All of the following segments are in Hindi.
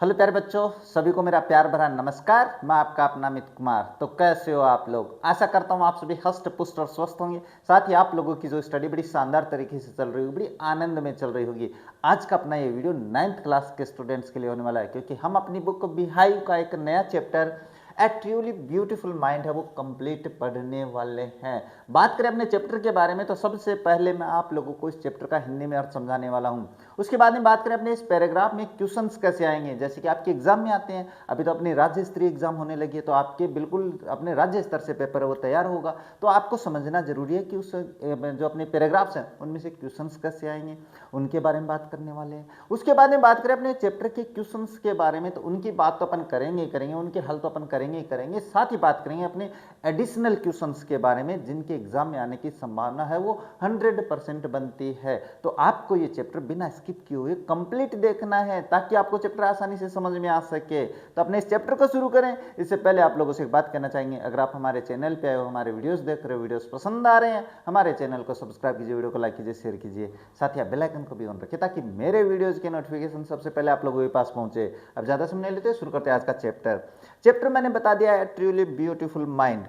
हेलो प्यारे बच्चों, सभी को मेरा प्यार भरा नमस्कार। मैं आपका अपना अमित कुमार। तो कैसे हो आप लोग? आशा करता हूँ आप सभी हष्ट पुष्ट और स्वस्थ होंगे। साथ ही आप लोगों की जो स्टडी बड़ी शानदार तरीके से चल रही होगी, बड़ी आनंद में चल रही होगी। आज का अपना ये वीडियो 9th क्लास के स्टूडेंट्स के लिए होने वाला है, क्योंकि हम अपनी बुक बिहाइव का एक नया चैप्टर ए ट्रूली ब्यूटीफुल माइंड है वो कंप्लीट पढ़ने वाले हैं। बात करें अपने चैप्टर के बारे में तो सबसे पहले मैं आप लोगों को इस चैप्टर का हिंदी में अर्थ समझाने वाला हूं। उसके बाद में बात करें अपने इस पैराग्राफ में क्वेश्चंस कैसे आएंगे, जैसे कि आपके एग्जाम में आते हैं। अभी तो अपनी राज्य स्तरीय एग्जाम होने लगी है, तो आपके बिल्कुल अपने राज्य स्तर से पेपर है वो तैयार होगा। तो आपको समझना जरूरी है कि उस जो अपने पैराग्राफ्स हैं उनमें से क्वेश्चंस कैसे आएंगे, उनके बारे में बात करने वाले हैं। उसके बाद में बात करें अपने चैप्टर के क्वेश्चंस के बारे में तो उनकी बात तो अपन करेंगे, उनके हल तो अपन करेंगे। साथ ही बात करेंगे अपने एडिशनल क्वेश्चंस के बारे में जिनके एग्जाम में आने की संभावना है वो 100% बनती है। तो आपको ये चैप्टर बिना स्किप किए हुए कंप्लीट देखना है ताकि आपको चैप्टर आसानी से समझ में आ सके। तो अपने इस चैप्टर को शुरू करें इससे पहले आप लोगों से एक बात कहना चाहेंगे, अगर आप हमारे चैनल पे आए हो, हमारे वीडियोस देख रहे हो, वीडियोस पसंद आ रहे हैं, हमारे चैनल को सब्सक्राइब कीजिए, वीडियो को लाइक कीजिए, शेयर कीजिए। साथ ही आप बेल आइकन को भी ऑन रखिए ताकि मेरे वीडियोज के नोटिफिकेशन सबसे पहले आप लोगों के पास पहुंचे। अब ज्यादा समय नहीं लेते, शुरू करते हैं आज का चैप्टर मैंने बता दिया है ट्रूली ब्यूटीफुल माइंड।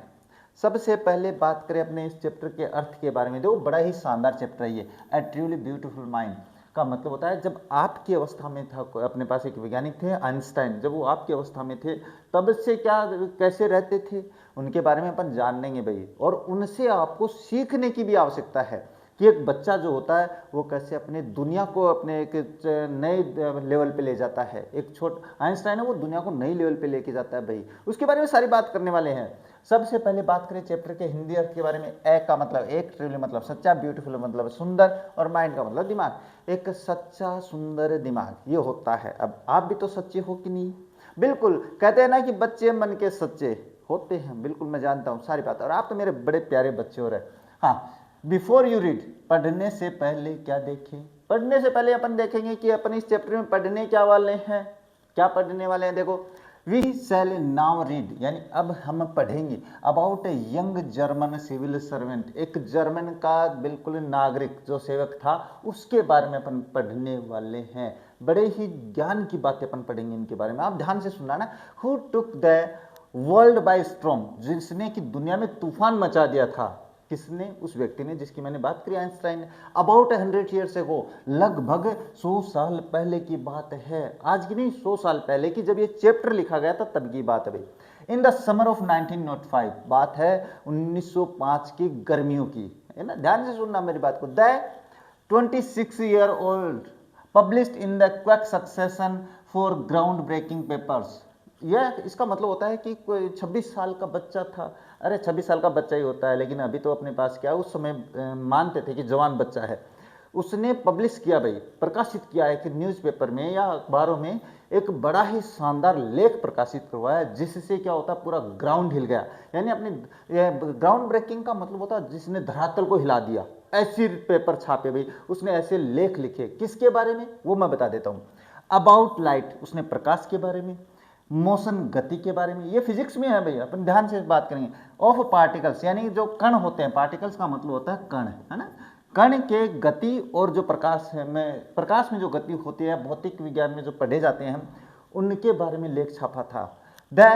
सबसे पहले बात करें अपने इस चैप्टर के अर्थ के बारे में। देखो बड़ा ही शानदार चैप्टर है ये। ए ट्रूली ब्यूटीफुल माइंड का मतलब होता है जब आपकी अवस्था में था, अपने पास एक वैज्ञानिक थे आइंस्टाइन, जब वो आपकी अवस्था में थे तब से क्या कैसे रहते थे उनके बारे में अपन जान लेंगे भाई। और उनसे आपको सीखने की भी आवश्यकता है कि एक बच्चा जो होता है वो कैसे अपने दुनिया को अपने एक नए लेवल पे ले जाता है। एक आइंस्टाइन है वो दुनिया को नई लेवल पे लेके जाता है भाई। उसके बारे में सारी बात करने वाले हैं। सबसे पहले बात करें चैप्टर के हिंदी अर्थ के बारे में। ए का मतलब एक, ट्रूली मतलब सच्चा, ब्यूटीफुल मतलब सुंदर, और माइंड का मतलब दिमाग। एक सच्चा सुंदर दिमाग ये होता है। अब आप भी तो सच्चे हो कि नहीं? बिल्कुल, कहते हैं ना कि बच्चे मन के सच्चे होते हैं। बिल्कुल मैं जानता हूँ सारी बात, और आप तो मेरे बड़े प्यारे बच्चे हो रहे। हाँ, बिफोर यू रीड, पढ़ने से पहले क्या देखें? पढ़ने से पहले अपन देखेंगे कि अपन इस चैप्टर में पढ़ने क्या वाले हैं, क्या पढ़ने वाले हैं। देखो, वी शैल नाउ रीड, यानी अब हम पढ़ेंगे about a young German civil servant. एक जर्मन का बिल्कुल नागरिक जो सेवक था उसके बारे में अपन पढ़ने वाले हैं। बड़े ही ज्ञान की बातें अपन पढ़ेंगे इनके बारे में। आप ध्यान से सुनना ना। Who took the world by storm, जिसने कि दुनिया में तूफान मचा दिया था। किसने? उस व्यक्ति ने जिसकी मैंने बात करी, आइंस्टाइन ने। अबाउट 100 ईयर्स एगो, लगभग 100 साल पहले की बात है। आज की नहीं, 100 साल पहले की, जब ये चैप्टर लिखा गया था तब की बात है भाई। इन द समर ऑफ 1905, बात है 1905 की गर्मियों की, है ना। ध्यान से सुनना मेरी बात को। The 26 year old published in the quick succession four groundbreaking papers. यह इसका मतलब होता है कि कोई 26 साल का बच्चा था। अरे 26 साल का बच्चा ही होता है, लेकिन अभी तो अपने पास क्या, उस समय मानते थे कि जवान बच्चा है। उसने पब्लिश किया भाई, प्रकाशित किया है कि न्यूज़पेपर में या अखबारों में एक बड़ा ही शानदार लेख प्रकाशित करवाया, जिससे क्या होता है पूरा ग्राउंड हिल गया। यानी अपने ग्राउंड ब्रेकिंग का मतलब होता है जिसने धरातल को हिला दिया। ऐसी पेपर छापे भाई, उसने ऐसे लेख लिखे। किसके बारे में वो मैं बता देता हूँ। अबाउट लाइट, उसने प्रकाश के बारे में। मोशन, गति के बारे में, ये फिजिक्स में है भैया, अपन ध्यान से बात करेंगे। ऑफ पार्टिकल्स, यानी जो कण होते हैं, पार्टिकल्स का मतलब होता है कण, है ना। कण के गति और जो प्रकाश में जो गति होती है, भौतिक विज्ञान में जो पढ़े जाते हैं उनके बारे में लेख छापा था। द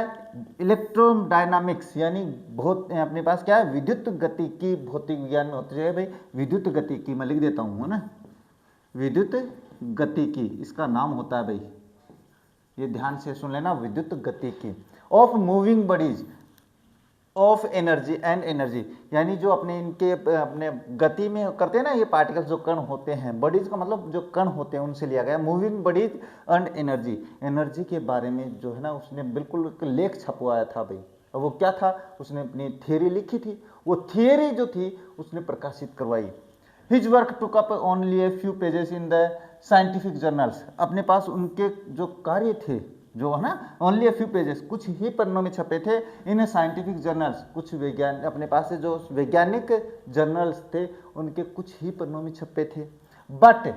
इलेक्ट्रोडायनामिक्स, यानी अपने पास क्या है, विद्युत गति की भौतिक विज्ञान में होती है भाई। विद्युत गति की मैं लिख देता हूँ, है ना, विद्युत गति की इसका नाम होता है भाई, ये ध्यान से सुन लेना, विद्युत गति की। Of moving bodies of energy and energy, यानी जो अपने गति में करते हैं ना ये पार्टिकल्स, जो कण होते हैं। बॉडीज का मतलब जो कण होते हैं उनसे लिया गया। Moving bodies and energy, energy के बारे में जो है ना उसने बिल्कुल एक लेख छपवाया था भाई। और वो क्या था, उसने अपनी थियरी लिखी थी। वो थियरी जो थी उसने प्रकाशित करवाई। His work took up only a few pages in the scientific journals, अपने पास उनके जो कार्य थे जो है ना, ओनली ए फ्यू पेजेस, कुछ ही पन्नों में छपे थे। इन साइंटिफिक जर्नल्स, कुछ विज्ञान अपने पास से जो वैज्ञानिक जर्नल्स थे उनके कुछ ही पन्नों में छपे थे। बट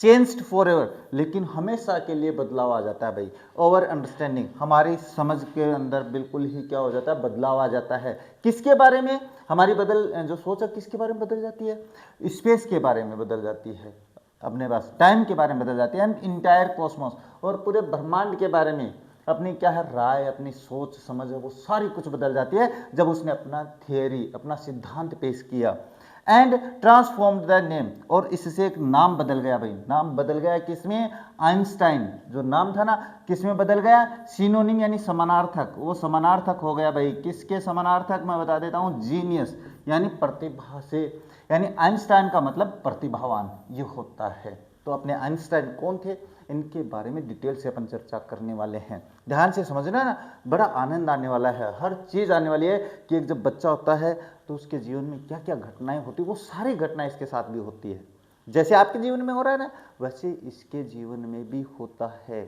चेंज्ड फॉर एवर, लेकिन हमेशा के लिए बदलाव आ जाता है भाई। ओवर अंडरस्टैंडिंग, हमारी समझ के अंदर बिल्कुल ही क्या हो जाता है, बदलाव आ जाता है। किसके बारे में? हमारी जो सोच है किसके बारे में बदल जाती है? स्पेस के बारे में बदल जाती है। अपने पास टाइम के बारे में बदल जाती है, एंड इंटायर कॉस्मोस, और पूरे ब्रह्मांड के बारे में अपनी क्या है राय, अपनी सोच समझ है, वो सारी कुछ बदल जाती है जब उसने अपना थियरी, अपना सिद्धांत पेश किया। एंड ट्रांसफॉर्म्ड द नेम, और इससे एक नाम बदल गया भाई, नाम बदल गया किसमें, आइंस्टाइन जो नाम था ना किसमें बदल गया, सिनोनिम यानी समानार्थक, वो समानार्थक हो गया भाई, किसके समानार्थक मैं बता देता हूँ, जीनियस यानी प्रतिभा से, यानी आइंस्टाइन का मतलब प्रतिभावान ये होता है। तो अपने आइंस्टाइन कौन थे, इनके बारे में डिटेल से अपन चर्चा करने वाले हैं। ध्यान से समझना ना, बड़ा आनंद आने वाला है, हर चीज़ आने वाली है कि एक जब बच्चा होता है तो उसके जीवन में क्या क्या घटनाएं होती है, वो सारी घटनाएं इसके साथ भी होती है। जैसे आपके जीवन में हो रहा है ना, वैसे इसके जीवन में भी होता है।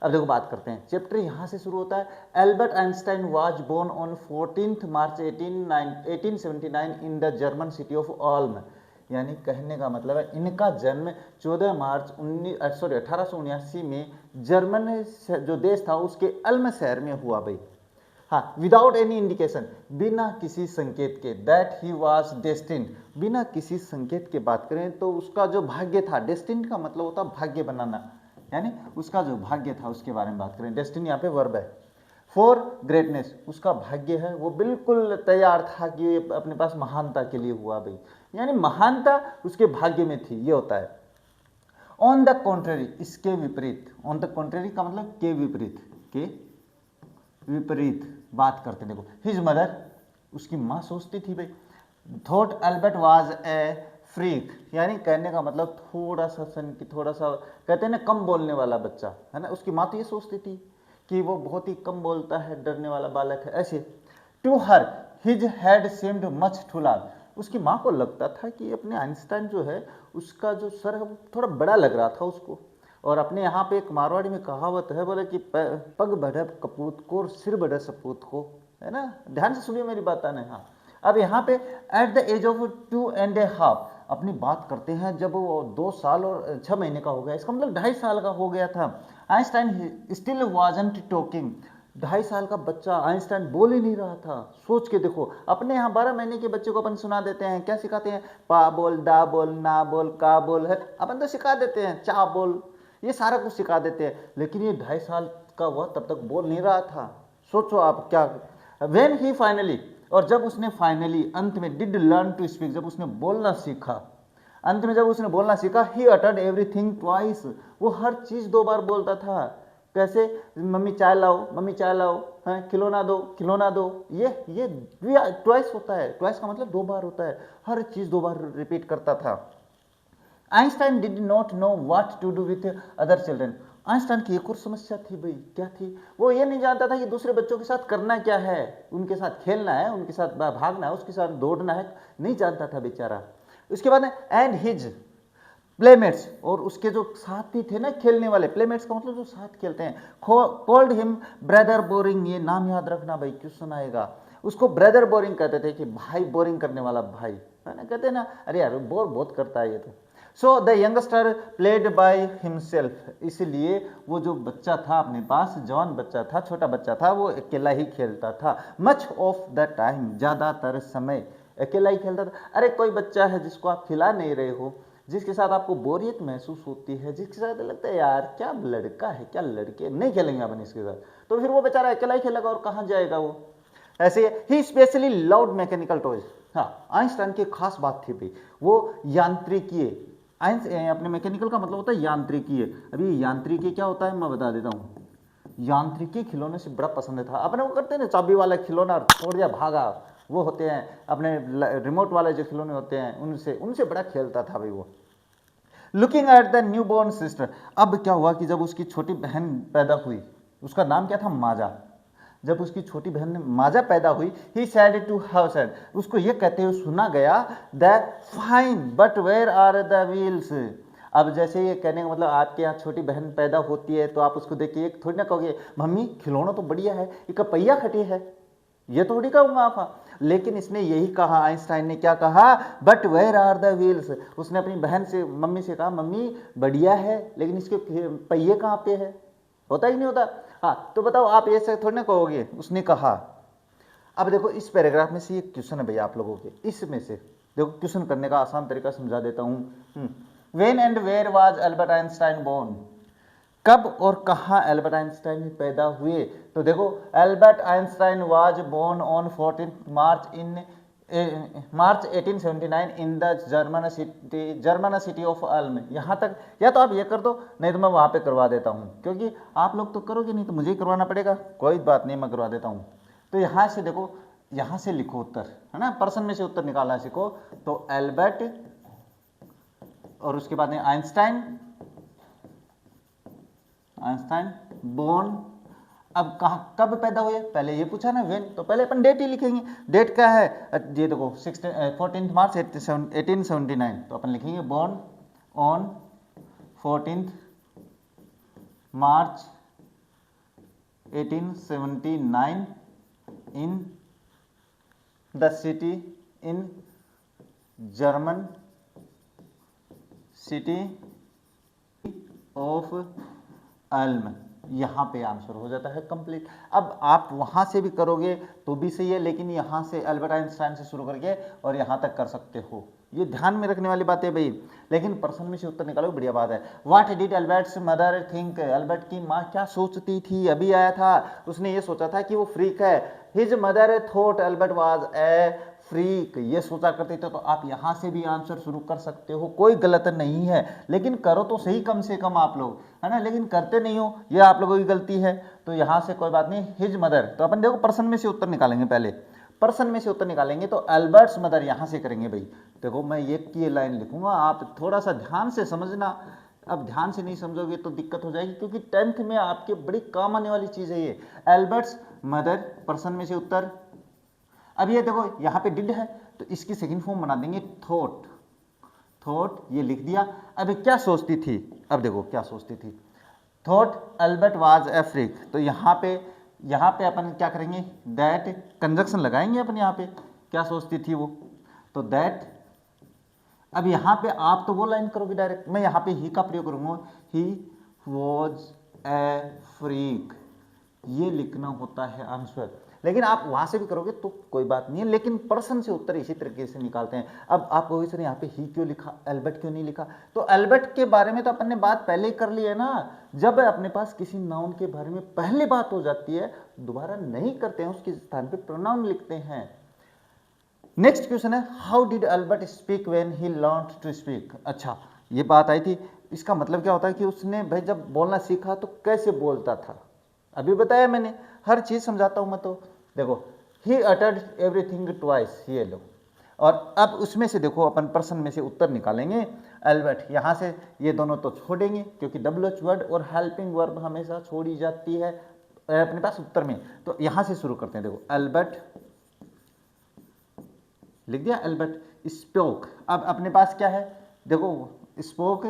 अब देखो बात करते हैं, चैप्टर यहाँ से शुरू होता है। Albert Einstein was born on 14 March 1879 in the German city of Ulm, यानी कहने का मतलब है इनका जन्म 14 मार्च 1879 में जर्मन जो देश था उसके अल्म शहर में हुआ भाई। हाँ, विदाउट एनी इंडिकेशन, बिना किसी संकेत के, दैट ही वॉज डेस्टिन्ड, बिना किसी संकेत के बात करें तो उसका जो भाग्य था, डेस्टिन्ड का मतलब होता भाग्य बनाना, यानी उसका जो भाग्य था उसके बारे में बात करें, डेस्टिनी यहाँ पे वर्ब है। फॉर ग्रेटनेस, उसका भाग्य है वो बिल्कुल तैयार था कि अपने पास महानता के लिए हुआ भाई, यानी महानता उसके भाग्य में थी, ये होता है। ऑन द कॉन्ट्रेरी, इसके विपरीत, ऑन द कॉन्ट्रेरी का मतलब के विपरीत, के विपरीत बात करते देखो। हिज मदर, उसकी माँ सोचती थी भाई, thought Albert was a freak, यानी कहने का मतलब थोड़ा सा थोड़ा सा कहते हैं ना कम बोलने वाला बच्चा है ना, उसकी माँ तो ये सोचती थी कि वो बहुत ही कम बोलता है, डरने वाला बालक है ऐसे। To her his head seemed much too large, उसकी माँ को लगता था कि अपने आइंस्टाइन जो है उसका जो सर है वो थोड़ा बड़ा लग रहा था उसको। और अपने यहाँ पे एक मारवाड़ी में कहावत है, बोले कि पग बढ़े कपूत को और सिर बढ़े सपूत को, है ना, ध्यान से सुनिए मेरी बात आने। हाँ, अब यहाँ पे एट द एज ऑफ 2.5 अपनी बात करते हैं, जब वो 2 साल और 6 महीने का हो गया, इसका मतलब 2.5 साल का हो गया था। आइंस्टाइन स्टिल वाजंट टॉकिंग, 2.5 साल का बच्चा आइंस्टाइन बोल ही नहीं रहा था। सोच के देखो, अपने यहाँ 12 महीने के बच्चे को अपन सुना देते हैं, क्या सिखाते हैं, पा बोल, दा बोल, ना बोल, का बोल, है अपन तो सिखा देते हैं, चा बोल, ये सारा कुछ सिखा देते हैं, लेकिन ये 2.5 साल का वह तब तक बोल नहीं रहा था। सोचो आप क्या। व्हेन ही फाइनली, और जब उसने फाइनली अंत में डिड लर्न टू स्पीक, जब उसने बोलना सीखा, अंत में जब उसने बोलना सीखा, ही अटर्ड एवरीथिंग ट्वाइस, वो हर चीज 2 बार बोलता था। कैसे, मम्मी चाय लाओ, मम्मी चाय लाओ, हाँ खिलौना दो, खिलौना दो, ये ट्वाइस होता है, ट्वाइस का मतलब 2 बार होता है, हर चीज 2 बार रिपीट करता था। Einstein did not know what to do with other children, Einstein की एक और समस्या थी भाई, क्या थी, वो ये नहीं जानता था कि दूसरे बच्चों के साथ करना क्या है, उनके साथ खेलना है, उनके साथ भागना है, उसके साथ दौड़ना है, नहीं जानता था बेचारा। उसके बाद एंड हिज प्लेमेट्स, और उसके जो साथी थे ना खेलने वाले, प्लेमेट्स का मतलब जो साथ खेलते हैं, कॉल्ड हिम ब्रदर बोरिंग, ये नाम याद रखना भाई, क्वेश्चन आएगा। उसको ब्रदर बोरिंग कहते थे कि भाई बोरिंग करने वाला भाई, है ना, कहते हैं ना, अरे यार बोर बहुत करता है ये तो। So the youngster played by himself, इसलिए वो जो बच्चा था अपने पास, जवान बच्चा था, छोटा बच्चा था, वो अकेला ही खेलता था। मच ऑफ द टाइम, ज्यादातर समय अकेला ही खेलता था। अरे कोई बच्चा है जिसको आप खिला नहीं रहे हो, जिसके साथ आपको बोरियत महसूस होती है, जिसके साथ लगता है यार क्या लड़का है, क्या लड़के, नहीं खेलेंगे अपन इसके साथ, तो फिर वो बेचारा अकेला ही खेलेगा और कहाँ जाएगा वो। ऐसे ही स्पेशली लाउड मैकेनिकल टॉयज, हाँ आइंस्टाइन की खास बात थी भाई, वो यांत्रिकीय, अपने मैकेनिकल का मतलब होता है यांत्रिकीय। अभी यांत्रिकीय क्या होता है मैं बता देता हूँ। यांत्रिकीय खिलौने से बड़ा पसंद था, अपने वो करते हैं ना चाबी वाला खिलौना, छोड़ दिया भागा, वो होते हैं अपने रिमोट वाले जो खिलौने होते हैं, उनसे बड़ा खेलता था भाई वो। Looking at the new born sister, अब क्या हुआ कि जब उसकी छोटी बहन पैदा हुई, उसका नाम क्या था, माजा, जब उसकी छोटी बहन ने माजा पैदा हुई, he said to her said, उसको ये कहते हुए सुना गया, the fine but where are the wheels. अब जैसे ये कहने का मतलब, आपके यहाँ छोटी बहन पैदा होती है तो आप उसको देख के थोड़ी ना कहोगे मम्मी खिलौना तो बढ़िया है, ये का पहिया खटी है, ये थोड़ी कहूँगा आप। लेकिन इसने यही कहा, आइंस्टाइन ने क्या कहा, but where are the wheels, उसने अपनी बहन से, मम्मी से कहा मम्मी बढ़िया है, लेकिन इसके पहिए कहाँ पे है, होता ही नहीं होता। हाँ तो बताओ आप ऐसे थोड़ी ना कहोगे, उसने कहा। अब देखो इस पैराग्राफ में से ये क्वेश्चन है भैया आप लोगों के, इसमें से देखो क्वेश्चन करने का आसान तरीका समझा देता हूँ। When and where was Albert Einstein born, कब और कहाँ एल्बर्ट आइंस्टाइन पैदा हुए? तो देखो, Albert Einstein was born on 14 March 1879 in the German city of Ulm. यहाँ तक या तो आप ये कर दो, नहीं तो मैं वहाँ पे करवा देता हूँ, क्योंकि आप लोग तो करोगे नहीं तो मुझे ही करवाना पड़ेगा। कोई बात नहीं, मैं करवा देता हूँ। तो यहाँ से देखो, यहाँ से लिखो उत्तर, है ना, पर्सन में से उत्तर निकालना सीखो। तो एल्बर्ट और उसके बाद में आइंस्टाइन बोर्न। अब कहाँ कब पैदा हुए, पहले ये पूछा ना व्हेन, तो पहले अपन डेट ही लिखेंगे। डेट क्या है, ये देखो 14 मार्च 1879, तो अपन लिखेंगे born on 14 March 1879 in the city in German city of Ulm. यहाँ पे आंसर हो जाता है कंप्लीट। अब आप वहाँ से भी करोगे तो भी सही है, लेकिन यहाँ से अल्बर्ट आइंस्टाइन से शुरू करके और यहाँ तक कर सकते हो, ये ध्यान में रखने वाली बात है भाई। लेकिन प्रश्न में से उत्तर निकालो, बढ़िया बात है। What did Albert's mother think, Albert की माँ क्या सोचती थी? अभी आया था, उसने ये सोचा था कि वो फ्रीक है। His mother thought Albert was a freak, ये सोचा करते थे। तो आप यहाँ से भी आंसर शुरू कर सकते हो, कोई गलत नहीं है, लेकिन करो तो सही कम से कम आप लोग, है ना, लेकिन करते नहीं हो, ये आप लोगों की गलती है। तो यहाँ से कोई बात नहीं, हिज मदर। तो अपन देखो पर्सन में से उत्तर निकालेंगे, पहले पर्सन में से उत्तर निकालेंगे तो अल्बर्ट्स मदर यहाँ से करेंगे भाई। देखो मैं एक की लाइन लिखूंगा, आप थोड़ा सा ध्यान से समझना। अब ध्यान से नहीं समझोगे तो दिक्कत हो जाएगी, क्योंकि 10th में आपके बड़ी काम आने वाली चीज है ये। अल्बर्ट्स मदर, पर्सन में से उत्तर। अब ये देखो यहाँ पे डिड है, तो इसकी सेकंड फॉर्म बना देंगे थॉट। थॉट ये लिख दिया। अब क्या सोचती थी, अब देखो क्या सोचती थी। Thought Albert was a freak, तो यहाँ पे अपन क्या करेंगे, दैट कंजक्शन लगाएंगे अपन। यहाँ पे क्या सोचती थी वो, तो दैट। अब यहाँ पे आप तो वो लाइन करोगे डायरेक्ट, मैं यहाँ पे ही का प्रयोग करूंगा, ही वॉज ए फ्रीक, ये लिखना होता है आंसर। लेकिन आप वहां से भी करोगे तो कोई बात नहीं है, लेकिन पर्सन से उत्तर इसी तरीके से निकालते हैं। अब आप कहोगे सर यहाँ पे ही क्यों लिखा, एल्बर्ट क्यों नहीं लिखा? तो एल्बर्ट के बारे में तो अपन ने बात पहले ही कर ली है ना। जब अपने पास किसी नाउन के बारे में पहले बात हो जाती है, दोबारा नहीं करते हैं, उसके स्थान पे प्रोनाउन लिखते हैं। नेक्स्ट क्वेश्चन है, how did Albert speak when he learn to speak. अच्छा, ये बात आई थी, इसका मतलब क्या होता है कि उसने भाई जब बोलना सीखा तो कैसे बोलता था। अभी बताया मैंने, हर चीज समझाता हूं मैं। तो देखो, ही अटर्ड एवरीथिंग ट्वाइस, ये लो। और अब उसमें से देखो अपन पर्सन में से उत्तर निकालेंगे। अल्बर्ट, यहाँ से ये दोनों तो छोड़ेंगे, क्योंकि WH वर्ड और हेल्पिंग वर्ब हमेशा छोड़ी जाती है अपने पास उत्तर में। तो यहाँ से शुरू करते हैं। देखो अल्बर्ट लिख दिया, अल्बर्ट स्पोक। अब अपने पास क्या है, देखो स्पोक।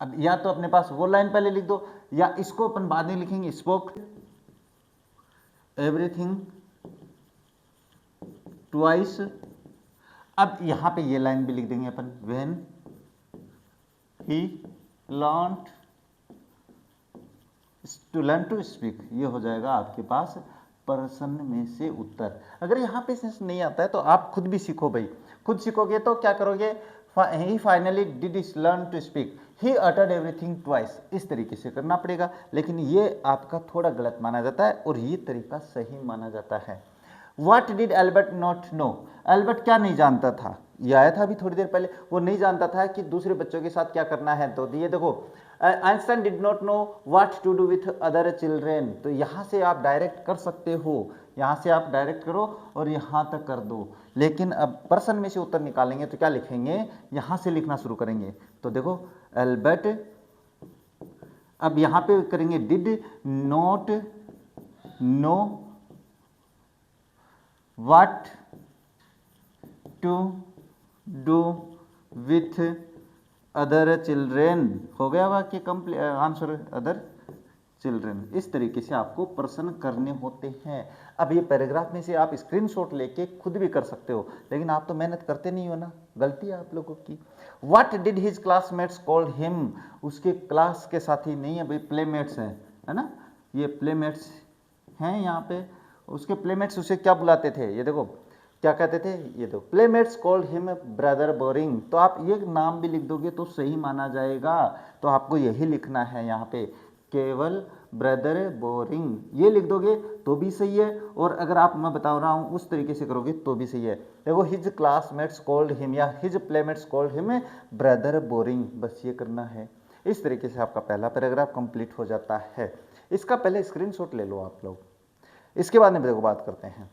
अब या तो अपने पास वो लाइन पहले लिख दो, या इसको अपन बाद में लिखेंगे, स्पोक एवरीथिंग ट्वाइस। अब यहां पे ये लाइन भी लिख देंगे अपन, when he learn to speak. ये हो जाएगा आपके पास पर्सन में से उत्तर। अगर यहाँ पे सेंस नहीं आता है तो आप खुद भी सीखो भाई, खुद सीखोगे तो क्या करोगे, he finally did learn to speak, he uttered everything twice, इस तरीके से करना पड़ेगा। लेकिन ये आपका थोड़ा गलत माना जाता है और ये तरीका सही माना जाता है। What did Albert not know, Albert क्या नहीं जानता था, ये आया था अभी थोड़ी देर पहले। वो नहीं जानता था कि दूसरे बच्चों के साथ क्या करना है। तो ये देखो, Einstein did not know what to do with other children. तो यहाँ से आप डायरेक्ट कर सकते हो, यहाँ से आप डायरेक्ट करो और यहाँ तक कर दो। लेकिन अब पर्सन में से उत्तर निकालेंगे तो क्या लिखेंगे, यहाँ से लिखना शुरू करेंगे। तो देखो एल्बर्ट, अब यहाँ पे करेंगे did not know what to do with other children. हो गया वाक्य कंप्लीट, आंसर अदर चिल्ड्रेन। इस तरीके से आपको प्रश्न करने होते हैं। अब ये पैराग्राफ में से आप स्क्रीनशॉट लेके खुद भी कर सकते हो, लेकिन आप तो मेहनत करते नहीं हो ना, गलती है आप लोगों की। What did his classmates called him, उसके क्लास के साथी नहीं है भाई, प्लेमेट्स हैं, है ना, ये प्लेमेट्स हैं यहाँ पे। उसके प्लेमेट्स उसे क्या बुलाते थे, ये देखो क्या कहते थे, ये दो playmates called him brother boring. तो आप ये नाम भी लिख दोगे तो सही माना जाएगा, तो आपको यही लिखना है यहाँ पे, केवल ब्रदर बोरिंग ये लिख दोगे तो भी सही है, और अगर आप मैं बता रहा हूँ उस तरीके से करोगे तो भी सही है। देखो हिज क्लासमेट्स कॉल्ड हिम या his playmates called him brother boring, बस ये करना है। इस तरीके से आपका पहला पैराग्राफ कंप्लीट हो जाता है। इसका पहले स्क्रीनशॉट ले लो आप लोग, इसके बाद में देखो बात करते हैं।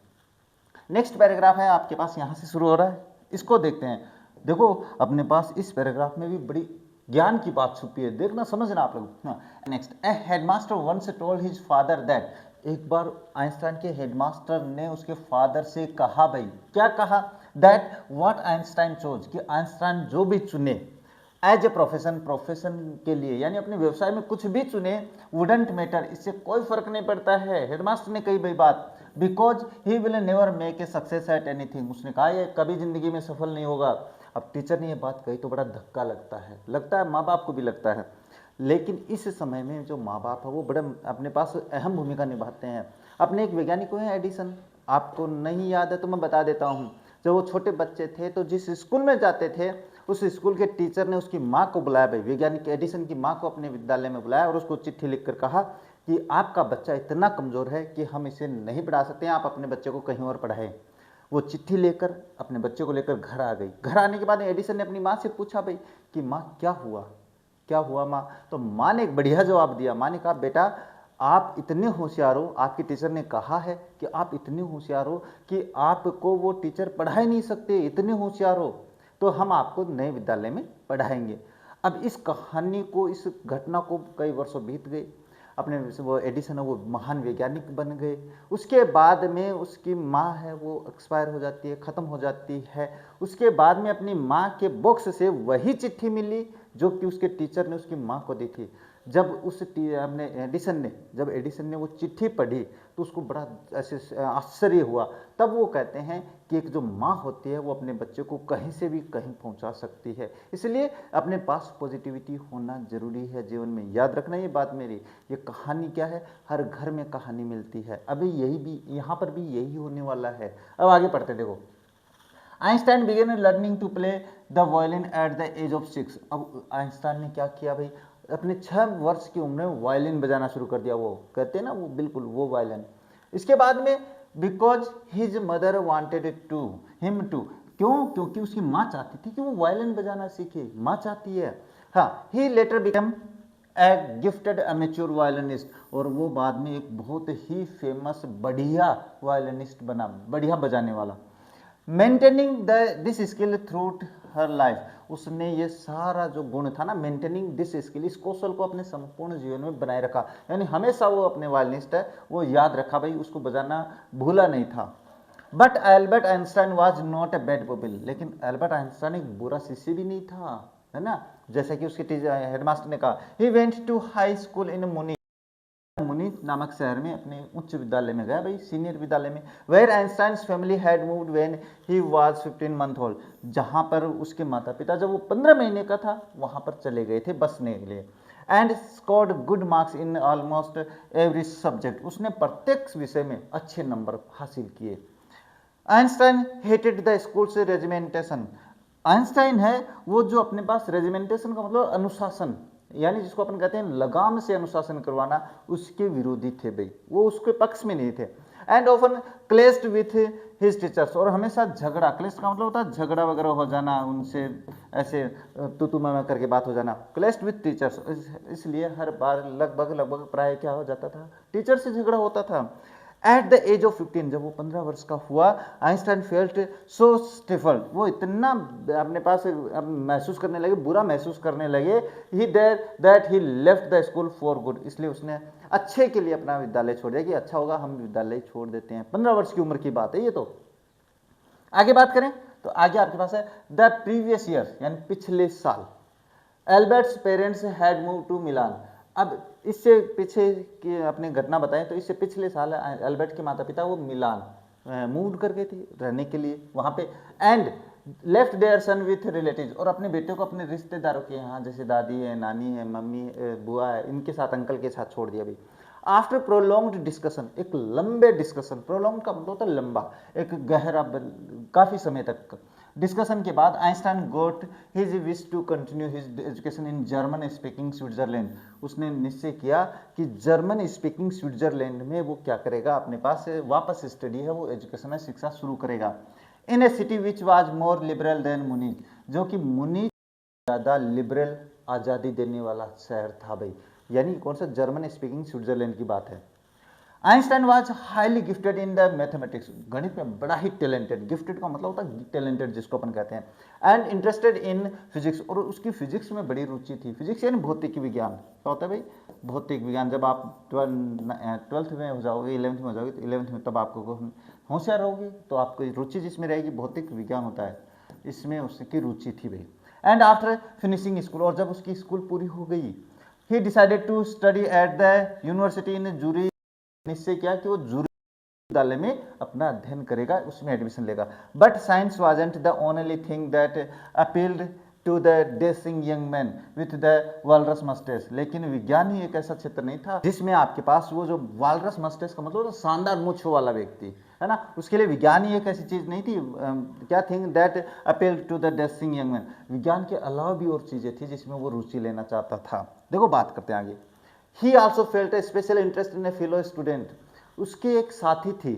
नेक्स्ट पैराग्राफ है आपके पास, यहाँ से शुरू हो रहा है, इसको देखते हैं। देखो अपने पास इस पैराग्राफ में भी बड़ी ज्ञान की बात छुपी है, देखना समझना आप लोग। Next, a headmaster once told his father that, एक बार आइंस्टाइन के हेडमास्टर ने उसके फादर से कहा, भाई क्या कहा, दैट व्हाट आइंस्टाइन चोज, कि आइंस्टाइन जो भी चुने एज ए प्रोफेशन, प्रोफेशन के लिए यानी अपने व्यवसाय में कुछ भी चुने, वुडंट मैटर, इससे कोई फर्क नहीं पड़ता है। हेडमास्टर ने कही भाई बात, because he will never make a success at anything, उसने कहा ये कभी जिंदगी में सफल नहीं होगा। अब टीचर ने ये बात कही तो बड़ा धक्का लगता है, माँ बाप को भी लगता है, लेकिन इस समय में जो माँ बाप है वो बड़ा अपने पास अहम भूमिका निभाते हैं। अपने एक वैज्ञानिक हुए हैं एडिसन, आपको नहीं याद है तो मैं बता देता हूँ। जब वो छोटे बच्चे थे तो जिस स्कूल में जाते थे उस स्कूल के टीचर ने उसकी माँ को बुलाया, भाई वैज्ञानिक एडिसन की माँ को अपने विद्यालय में बुलाया और उसको चिट्ठी लिखकर कहा कि आपका बच्चा इतना कमज़ोर है कि हम इसे नहीं पढ़ा सकते हैं, आप अपने बच्चे को कहीं और पढ़ाएं। वो चिट्ठी लेकर अपने बच्चे को लेकर घर आ गई। घर आने के बाद एडिसन ने अपनी माँ से पूछा भाई कि माँ क्या हुआ माँ, तो माँ ने एक बढ़िया जवाब दिया। माँ ने कहा बेटा आप इतने होशियार हो, आपकी टीचर ने कहा है कि आप इतने होशियार हो कि आपको वो टीचर पढ़ा ही नहीं सकते, इतने होशियार हो, तो हम आपको नए विद्यालय में पढ़ाएंगे। अब इस कहानी को, इस घटना को कई वर्षों बीत गए, अपने वो एडिसन है वो महान वैज्ञानिक बन गए। उसके बाद में उसकी माँ है वो एक्सपायर हो जाती है, ख़त्म हो जाती है। उसके बाद में अपनी माँ के बॉक्स से वही चिट्ठी मिली जो कि उसके टीचर ने उसकी माँ को दी थी। जब अपने एडिसन ने वो चिट्ठी पढ़ी तो उसको बड़ा ऐसे आश्चर्य हुआ। तब वो कहते हैं कि एक जो माँ होती है वो अपने बच्चे को कहीं से भी कहीं पहुंचा सकती है, इसलिए अपने पास पॉजिटिविटी होना जरूरी है जीवन में। याद रखना ये बात मेरी, ये कहानी क्या है, हर घर में कहानी मिलती है। अभी यही भी यहाँ पर भी यही होने वाला है। अब आगे पढ़ते देखो, Einstein began learning to play the violin at the age of 6। अब आइंस्टाइन ने क्या किया भाई, अपने 6 वर्ष की उम्र में वायलिन बजाना शुरू कर दिया। वो कहते हैं ना वो बिल्कुल वो वायलिन। इसके बाद में because his mother wanted him to, क्यों, क्योंकि उसकी माँ चाहती थी कि वो वायलिन बजाना सीखे, माँ चाहती है। हाँ, he later become a gifted amateur violinist, और वो बाद में एक बहुत ही फेमस बढ़िया वायलिनिस्ट बना, बढ़िया बजाने वाला। Maintaining this skill through her life, उसने ये सारा जो गुण था ना, मेंटेनिंग दिस स्किल, इस कौशल को अपने संपूर्ण जीवन में बनाए रखा, यानी हमेशा वो अपने वायलिनिस्ट है वो याद रखा भाई, उसको बजाना भूला नहीं था। But Albert Einstein was not a bad pupil, लेकिन एल्बर्ट आइंस्टाइन एक बुरा शिष्य भी नहीं था, है ना। जैसे कि उसके हेडमास्टर ने कहा, he went to high school in Munich नामक शहर में अपने उच्च विद्यालय में गया भाई, सीनियर विद्यालय में। Where Einstein's family had moved when he was 15 month old, जहां पर उसके माता पिता जब वो 15 महीने का था वहां पर चले गए थे बसने के लिए। And scored good marks in almost every subject, उसने प्रत्येक विषय में अच्छे नंबर हासिल किए। आइंस्टाइन हेटेड द स्कूल से रेजिमेंटेशन, आइंस्टाइन है वो जो अपने पास रेजिमेंटेशन का मतलब अनुशासन, यानी जिसको अपन कहते हैं लगाम से अनुशासन करवाना, उसके विरोधी थे भाई, वो उसके पक्ष में नहीं थे। And often clashed with his teachers, और हमेशा झगड़ा, क्लेस्ट का मतलब होता है झगड़ा वगैरह हो जाना, उनसे ऐसे तू मैं करके बात हो जाना, क्लेस्ड विथ टीचर्स, इसलिए हर बार लगभग प्राय क्या हो जाता था, टीचर से झगड़ा होता था। एट द एज ऑफ 15, जब वो 15 वर्ष का हुआ, आइंस्टाइन फेल्ट सो स्टिफल्ड, वो इतना अपने पास महसूस करने लगे, बुरा महसूस करने लगे, he that he left the school for good, इसलिए उसने अच्छे के लिए अपना विद्यालय छोड़ दिया कि अच्छा होगा हम विद्यालय छोड़ देते हैं। 15 वर्ष की उम्र की बात है ये। तो आगे बात करें तो आगे आपके पास है द प्रीवियस ईयर, यानी पिछले साल Albert's parents had move to Milan. अब इससे पीछे की अपनी घटना बताएं तो इससे पिछले साल एल्बर्ट के माता पिता वो मिलान मूव कर गए थे रहने के लिए वहाँ पे। And left their son with relatives, और अपने बेटे को अपने रिश्तेदारों के यहाँ, जैसे दादी है, नानी है, मम्मी बुआ है, इनके साथ, अंकल के साथ छोड़ दिया भाई। आफ्टर प्रोलॉन्ग्ड डिस्कशन, एक लंबे डिस्कशन, प्रोलॉन्ग का मतलब होता है लंबा, एक गहरा, काफी समय तक डिस्कशन के बाद Einstein got his wish to continue his education in German speaking Switzerland. उसने निश्चय किया कि जर्मन स्पीकिंग स्विट्जरलैंड में वो क्या करेगा, अपने पास वापस स्टडी है, वो एजुकेशन है, शिक्षा शुरू करेगा। In a city which was more liberal than Munich, जो कि मुनीच ज़्यादा लिबरल, आज़ादी देने वाला शहर था भाई, यानी कौन सा, जर्मन स्पीकिंग स्विट्जरलैंड की बात है। Einstein was highly gifted in the mathematics, गणित में बड़ा ही टैलेंटेड, गिफ्टेड का मतलब होता है टैलेंटेड जिसको अपन कहते हैं, एंड इंटरेस्टेड इन फिजिक्स, और उसकी फिजिक्स में बड़ी रुचि थी। फिजिक्स यानी भौतिक विज्ञान, क्या होता है भाई, भौतिक विज्ञान। जब आप 12th में हो जाओगे, 11th में हो जाओगे, तो 11th में तब आपको होशियार रहोगे, तो आपको रुचि जिसमें रहेगी, भौतिक विज्ञान होता है, इसमें उसकी रुचि थी भाई। एंड आफ्टर फिनिशिंग स्कूल, और जब उसकी स्कूल पूरी हो गई, he decided to study at the university in Zurich, निश्चय किया कि वो जूरिच विश्वविद्यालय में अपना अध्ययन करेगा, उसमें एडमिशन लेगा। But science wasn't the only thing that appealed to the dashing young man with the walrus moustache, लेकिन विज्ञान ही एक ऐसा क्षेत्र नहीं था जिसमें आपके पास वो जो वालरस मस्टेस का मतलब शानदार मूंछ वाला व्यक्ति है ना, उसके लिए विज्ञान ही एक ऐसी चीज नहीं थी। क्या thing that appealed to the dashing young man, विज्ञान के अलावा भी और चीजें थी जिसमें वो रुचि लेना चाहता था। देखो बात करते हैं आगे। He also felt A special interest in A fellow student, उसके एक साथी थी,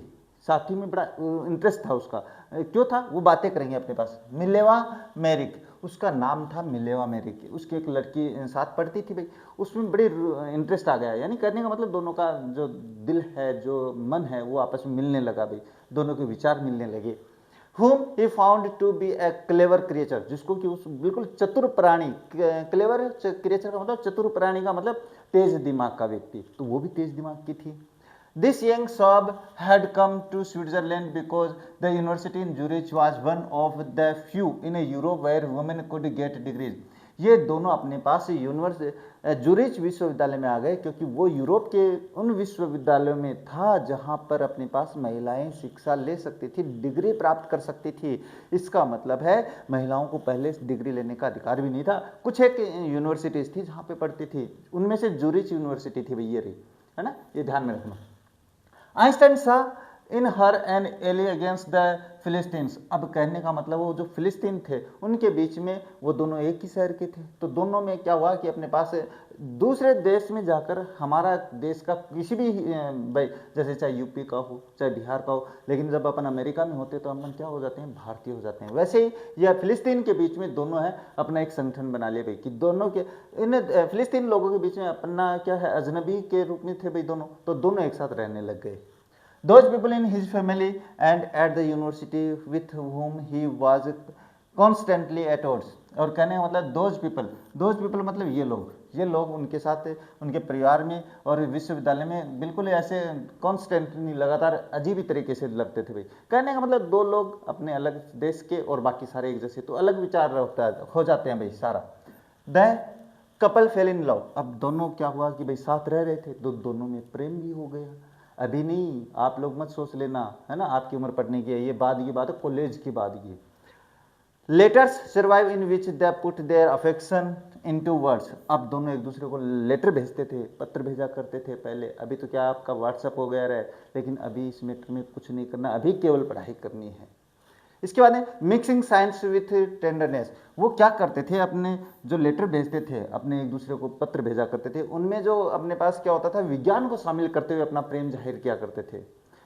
साथी में बड़ा इंटरेस्ट था उसका, क्यों था वो बातें करेंगे अपने पास। मिलेवा मेरिक, उसका नाम था मिलेवा मेरिक, उसकी एक लड़की साथ पढ़ती थी भाई, उसमें बड़ी इंटरेस्ट आ गया, यानी करने का मतलब दोनों का जो दिल है, जो मन है, वो आपस में मिलने लगा भाई, दोनों के विचार मिलने लगे। whom he found to be a clever creature, जिसको कि उस बिल्कुल चतुर प्राणी, क्लेवर क्रिएचर का मतलब चतुर प्राणी का मतलब तेज दिमाग का व्यक्ति, तो वो भी तेज दिमाग की थी। This young sub had come to Switzerland because the university in Zurich was one of the few in Europe where women could get degrees. ये दोनों अपने पास जूरिच विश्वविद्यालय में आ गए क्योंकि वो यूरोप के उन विश्वविद्यालयों में था जहां पर अपने पास महिलाएं शिक्षा ले सकती थी, डिग्री प्राप्त कर सकती थी। इसका मतलब है महिलाओं को पहले डिग्री लेने का अधिकार भी नहीं था। कुछ एक यूनिवर्सिटीज थी जहां पे पढ़ती थी, उनमें से जूरिच यूनिवर्सिटी थी भैया, है ना, ये ध्यान में रखना। आइंस्टाइन सा इन हर एन एली अगेंस्ट द फिलिस्तीन्स, अब कहने का मतलब वो जो फिलिस्तीन थे उनके बीच में, वो दोनों एक ही शहर के थे, तो दोनों में क्या हुआ कि अपने पास दूसरे देश में जाकर हमारा देश का किसी भी भाई, जैसे चाहे यूपी का हो चाहे बिहार का हो, लेकिन जब अपन अमेरिका में होते तो अपन क्या हो जाते हैं, भारतीय हो जाते हैं। वैसे ही यह फिलिस्तीन के बीच में दोनों है अपना एक संगठन बना लिया भाई, कि दोनों के इन फिलिस्तीन लोगों के बीच में अपना क्या है, अजनबी के रूप में थे भाई दोनों, तो दोनों एक साथ रहने लग गए। Those people in his family and at the university with whom he was constantly at odds, और कहने का मतलब दोज पीपल मतलब ये लोग उनके साथ, उनके परिवार में और विश्वविद्यालय में बिल्कुल ऐसे कॉन्स्टेंटली लगातार अजीब ही तरीके से लगते थे भाई। कहने का मतलब दो लोग अपने अलग देश के और बाकी सारे एक जैसे, तो अलग विचार हो जाते हैं भाई सारा। The couple fail in love, अब दोनों क्या हुआ कि भाई साथ रह रहे थे तो दोनों में प्रेम भी हो गया। अभी नहीं, आप लोग मत सोच लेना, है ना, आपकी उम्र पढ़ने की है, ये बाद की बात है, कॉलेज की बात की। Letters survive in which they put their affection into words, अब दोनों एक दूसरे को लेटर भेजते थे, पत्र भेजा करते थे पहले, अभी तो क्या आपका व्हाट्सएप हो गया है, लेकिन अभी इस मैटर में कुछ नहीं करना, अभी केवल पढ़ाई करनी है। इसके बाद मिक्सिंग साइंस विथ टेंडरनेस, वो क्या करते थे, अपने जो लेटर भेजते थे, अपने एक दूसरे को पत्र भेजा करते थे, उनमें जो अपने पास क्या होता था, विज्ञान को शामिल करते हुए अपना प्रेम जाहिर किया करते थे।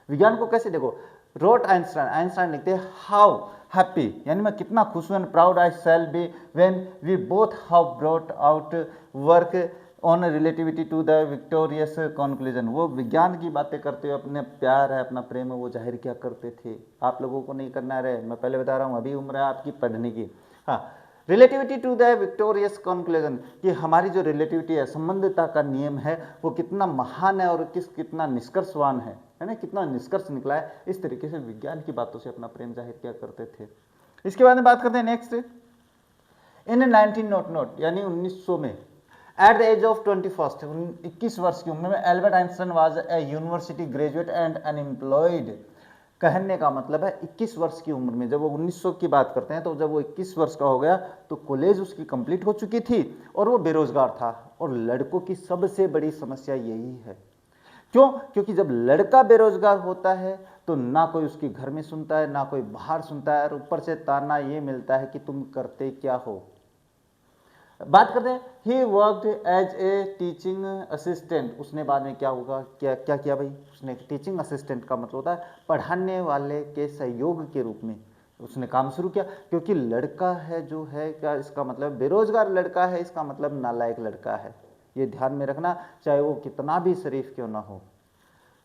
विज्ञान को कैसे, देखो, रोट आइंस्टाइन लिखते हैं हाउ हैप्पी, यानी मैं कितना खुश हूं, and proud I shall be when we both have brought out work on relativity to the victorious conclusion, वो विज्ञान की बातें करते हुए अपने प्यार है, अपना प्रेम है, वो जाहिर किया करते थे। आप लोगों को नहीं करना रहे, मैं पहले बता रहा हूँ, अभी उम्र है आपकी पढ़ने की। हाँ, relativity to the victorious conclusion, कि हमारी जो रिलेटिविटी है, संबंधता का नियम है, वो कितना महान है और कितना निष्कर्षवान है ना, कितना निष्कर्ष निकला है, इस तरीके से विज्ञान की बातों से अपना प्रेम जाहिर किया करते थे। इसके बाद में बात करते हैं नेक्स्ट, इन 1900 यानी 1900 में, एट द एज ऑफ 21 वर्ष की उम्र में, Albert Einstein was a university graduate and unemployed. कहने का मतलब है 21 वर्ष की उम्र में, जब वो 1900 की बात करते हैं, तो जब वो 21 वर्ष का हो गया तो कॉलेज उसकी कंप्लीट हो चुकी थी और वो बेरोजगार था। और लड़कों की सबसे बड़ी समस्या यही है, क्यों? क्योंकि जब लड़का बेरोजगार होता है तो ना कोई उसके घर में सुनता है, ना कोई बाहर सुनता है, और ऊपर से ताना ये मिलता है कि तुम करते क्या हो। बात करते हैं, he worked as a teaching assistant. उसने बाद में क्या होगा, क्या क्या किया भाई, उसने टीचिंग असिस्टेंट का मतलब होता है पढ़ाने वाले के सहयोग के रूप में उसने काम शुरू किया। क्योंकि लड़का है जो है, क्या इसका मतलब बेरोजगार लड़का है, इसका मतलब नालायक लड़का है, ये ध्यान में रखना, चाहे वो कितना भी शरीफ क्यों ना हो।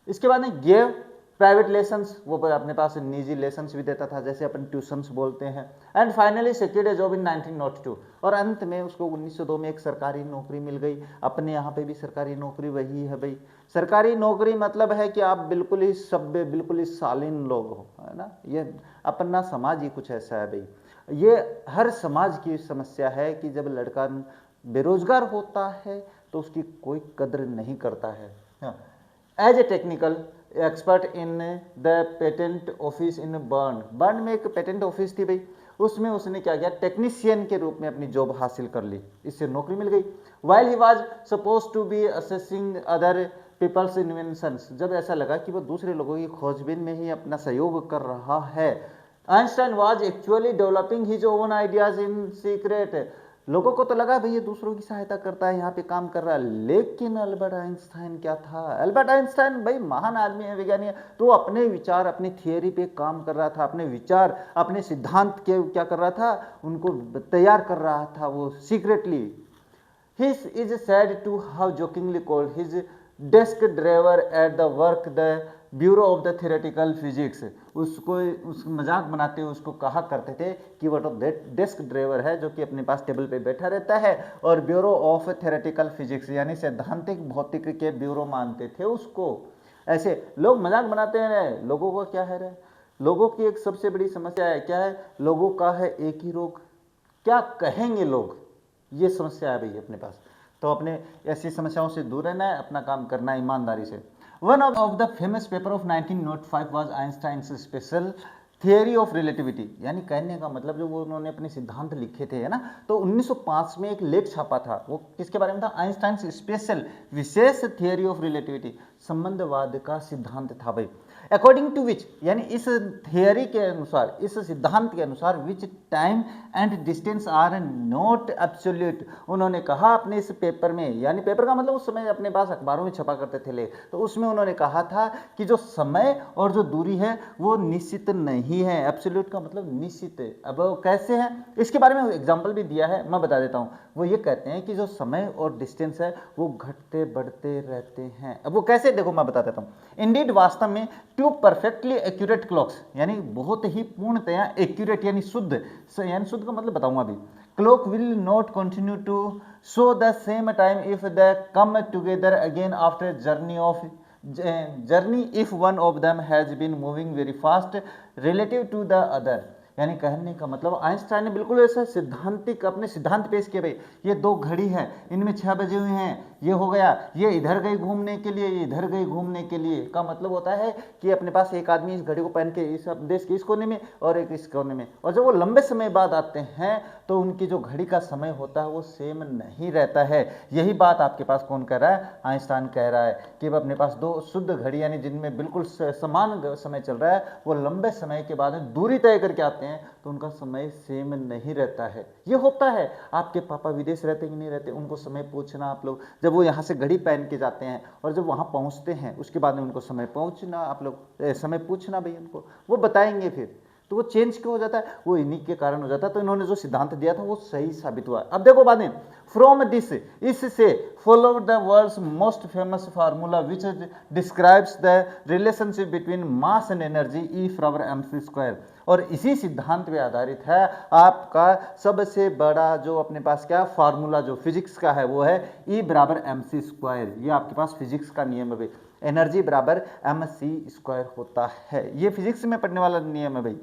इसके बाद में गेव प्राइवेट लेसन्स, वो अपने पास निजी लेसन्स भी देता था, जैसे अपन ट्यूशंस बोलते हैं। And finally secured A job in 1902, और अंत में उसको 1902 में एक सरकारी नौकरी मिल गई। अपने यहाँ पे भी सरकारी नौकरी वही है भाई, सरकारी नौकरी मतलब है कि आप बिल्कुल ही सभ्य, बिल्कुल ही शालीन लोग हो, है ना। ये अपना समाज ही कुछ ऐसा है भाई, ये हर समाज की समस्या है कि जब लड़का बेरोजगार होता है तो उसकी कोई कद्र नहीं करता है। As a technical expert in the patent office in Bern में एक पेटेंट ऑफिस थी भाई, उसमें उसने क्या किया, टेक्नीशियन के रूप में अपनी जॉब हासिल कर ली, इससे नौकरी मिल गई। While he was suppose to be assessing other people's inventions, जब ऐसा लगा कि वो दूसरे लोगों की खोजबीन में ही अपना सहयोग कर रहा है, Einstein was actually developing his own ideas in secret. लोगों को तो लगा भाई ये दूसरों की सहायता करता है, यहाँ पे काम कर रहा है, लेकिन अल्बर्ट आइंस्टाइन क्या था, अल्बर्ट आइंस्टाइन भाई महान आदमी है, वैज्ञानिक है, तो अपने विचार, अपनी थियोरी पे काम कर रहा था, अपने विचार, अपने सिद्धांत के क्या कर रहा था, उनको तैयार कर रहा था वो secretly. His is said to have jokingly called his desk driver at the work the Bureau of the Theoretical Physics। उसको उस मजाक बनाते हुए उसको कहा करते थे कि वो तो डेस्क ड्राइवर है जो कि अपने पास टेबल पे बैठा रहता है, और ब्यूरो ऑफ थेरेटिकल फिजिक्स यानी सैद्धांतिक भौतिक के ब्यूरो मानते थे उसको। ऐसे लोग मजाक बनाते हैं, लोगों को क्या है रे, लोगों की एक सबसे बड़ी समस्या है, क्या है, लोगों का है एक ही रोग, क्या कहेंगे लोग, ये समस्या है भाई अपने पास। तो अपने ऐसी समस्याओं से दूर रहना है, अपना काम करना है ईमानदारी से। One of the famous paper of 1905 was Einstein's special theory of relativity, यानी कहने का मतलब जो वो उन्होंने अपने सिद्धांत लिखे थे, है ना, तो 1905 में एक लेख छापा था, वो किसके बारे में था, आइंस्टाइन्स स्पेशल विशेष थियरी ऑफ रिलेटिविटी, संबंधवाद का सिद्धांत था भाई। अकॉर्डिंग टू विच, यानी इस थियरी के अनुसार, इस सिद्धांत के अनुसार, which time and distance are not absolute. उन्होंने कहा अपने इस पेपर में, यानी पेपर का मतलब उस समय अपने पास अखबारों में छपा करते थे लेख, तो उसमें उन्होंने कहा था कि जो समय और जो दूरी है वो निश्चित नहीं है। एब्सोल्यूट का मतलब निश्चित है। अब वो कैसे है, इसके बारे में एग्जाम्पल भी दिया है, मैं बता देता हूँ। वो ये कहते हैं कि जो समय और डिस्टेंस है वो घटते बढ़ते रहते हैं। अब वो कैसे, देखो मैं बता देता हूँ। इंडीड, वास्तव में, टू परफेक्टली एक्यूरेट क्लॉक्स, यानी बहुत ही पूर्णतया एक्यूरेट यानी शुद्ध, यानी शुद्ध का मतलब बताऊंगा अभी, clock will not continue to show the same time if the come together again after journey if one of them has been moving very fast relative to the other. यानी कहने का मतलब आइंस्टाइन ने बिल्कुल ऐसा सिद्धांतिक अपने सिद्धांत पेश किए भाई, ये दो घड़ी है, इनमें 6 बजे हुए हैं, ये हो गया, ये इधर गई घूमने के लिए, ये इधर गई घूमने के लिए, का मतलब होता है कि अपने पास एक आदमी इस घड़ी को पहन के इस देश के इस कोने में और एक इस कोने में, और जब वो लंबे समय बाद आते हैं तो उनकी जो घड़ी का समय होता है वो सेम नहीं रहता है। यही बात आपके पास कौन कह रहा है, आइंस्टाइन कह रहा है कि अपने पास दो शुद्ध घड़ी यानी जिनमें बिल्कुल समान समय चल रहा है, वो लंबे समय के बाद दूरी तय करके आते हैं तो उनका समय सेम नहीं रहता है। ये होता है, आपके पापा विदेश रहते कि नहीं रहते, उनको समय पूछना आप लोग, जब वो यहाँ से घड़ी पहन के जाते हैं और जब वहाँ पहुँचते हैं उसके बाद में उनको समय पहुँचना, आप लोग समय पूछना भाई उनको, वो बताएंगे फिर। तो वो चेंज क्यों हो जाता है, वो इन्हीं के कारण हो जाता है। तो इन्होंने जो सिद्धांत दिया था वो सही साबित हुआ। अब देखो बाद में, फ्रॉम दिस, इससे follow the world's most famous formula which describes the relationship between mass and energy, E बराबर mc स्क्वायर। और इसी सिद्धांत पे आधारित है आपका सबसे बड़ा जो अपने पास क्या फार्मूला जो फिजिक्स का है वो है E बराबर mc स्क्वायर। ये आपके पास फिजिक्स का नियम है भाई, एनर्जी बराबर mc स्क्वायर होता है, ये फिजिक्स में पढ़ने वाला नियम है भाई।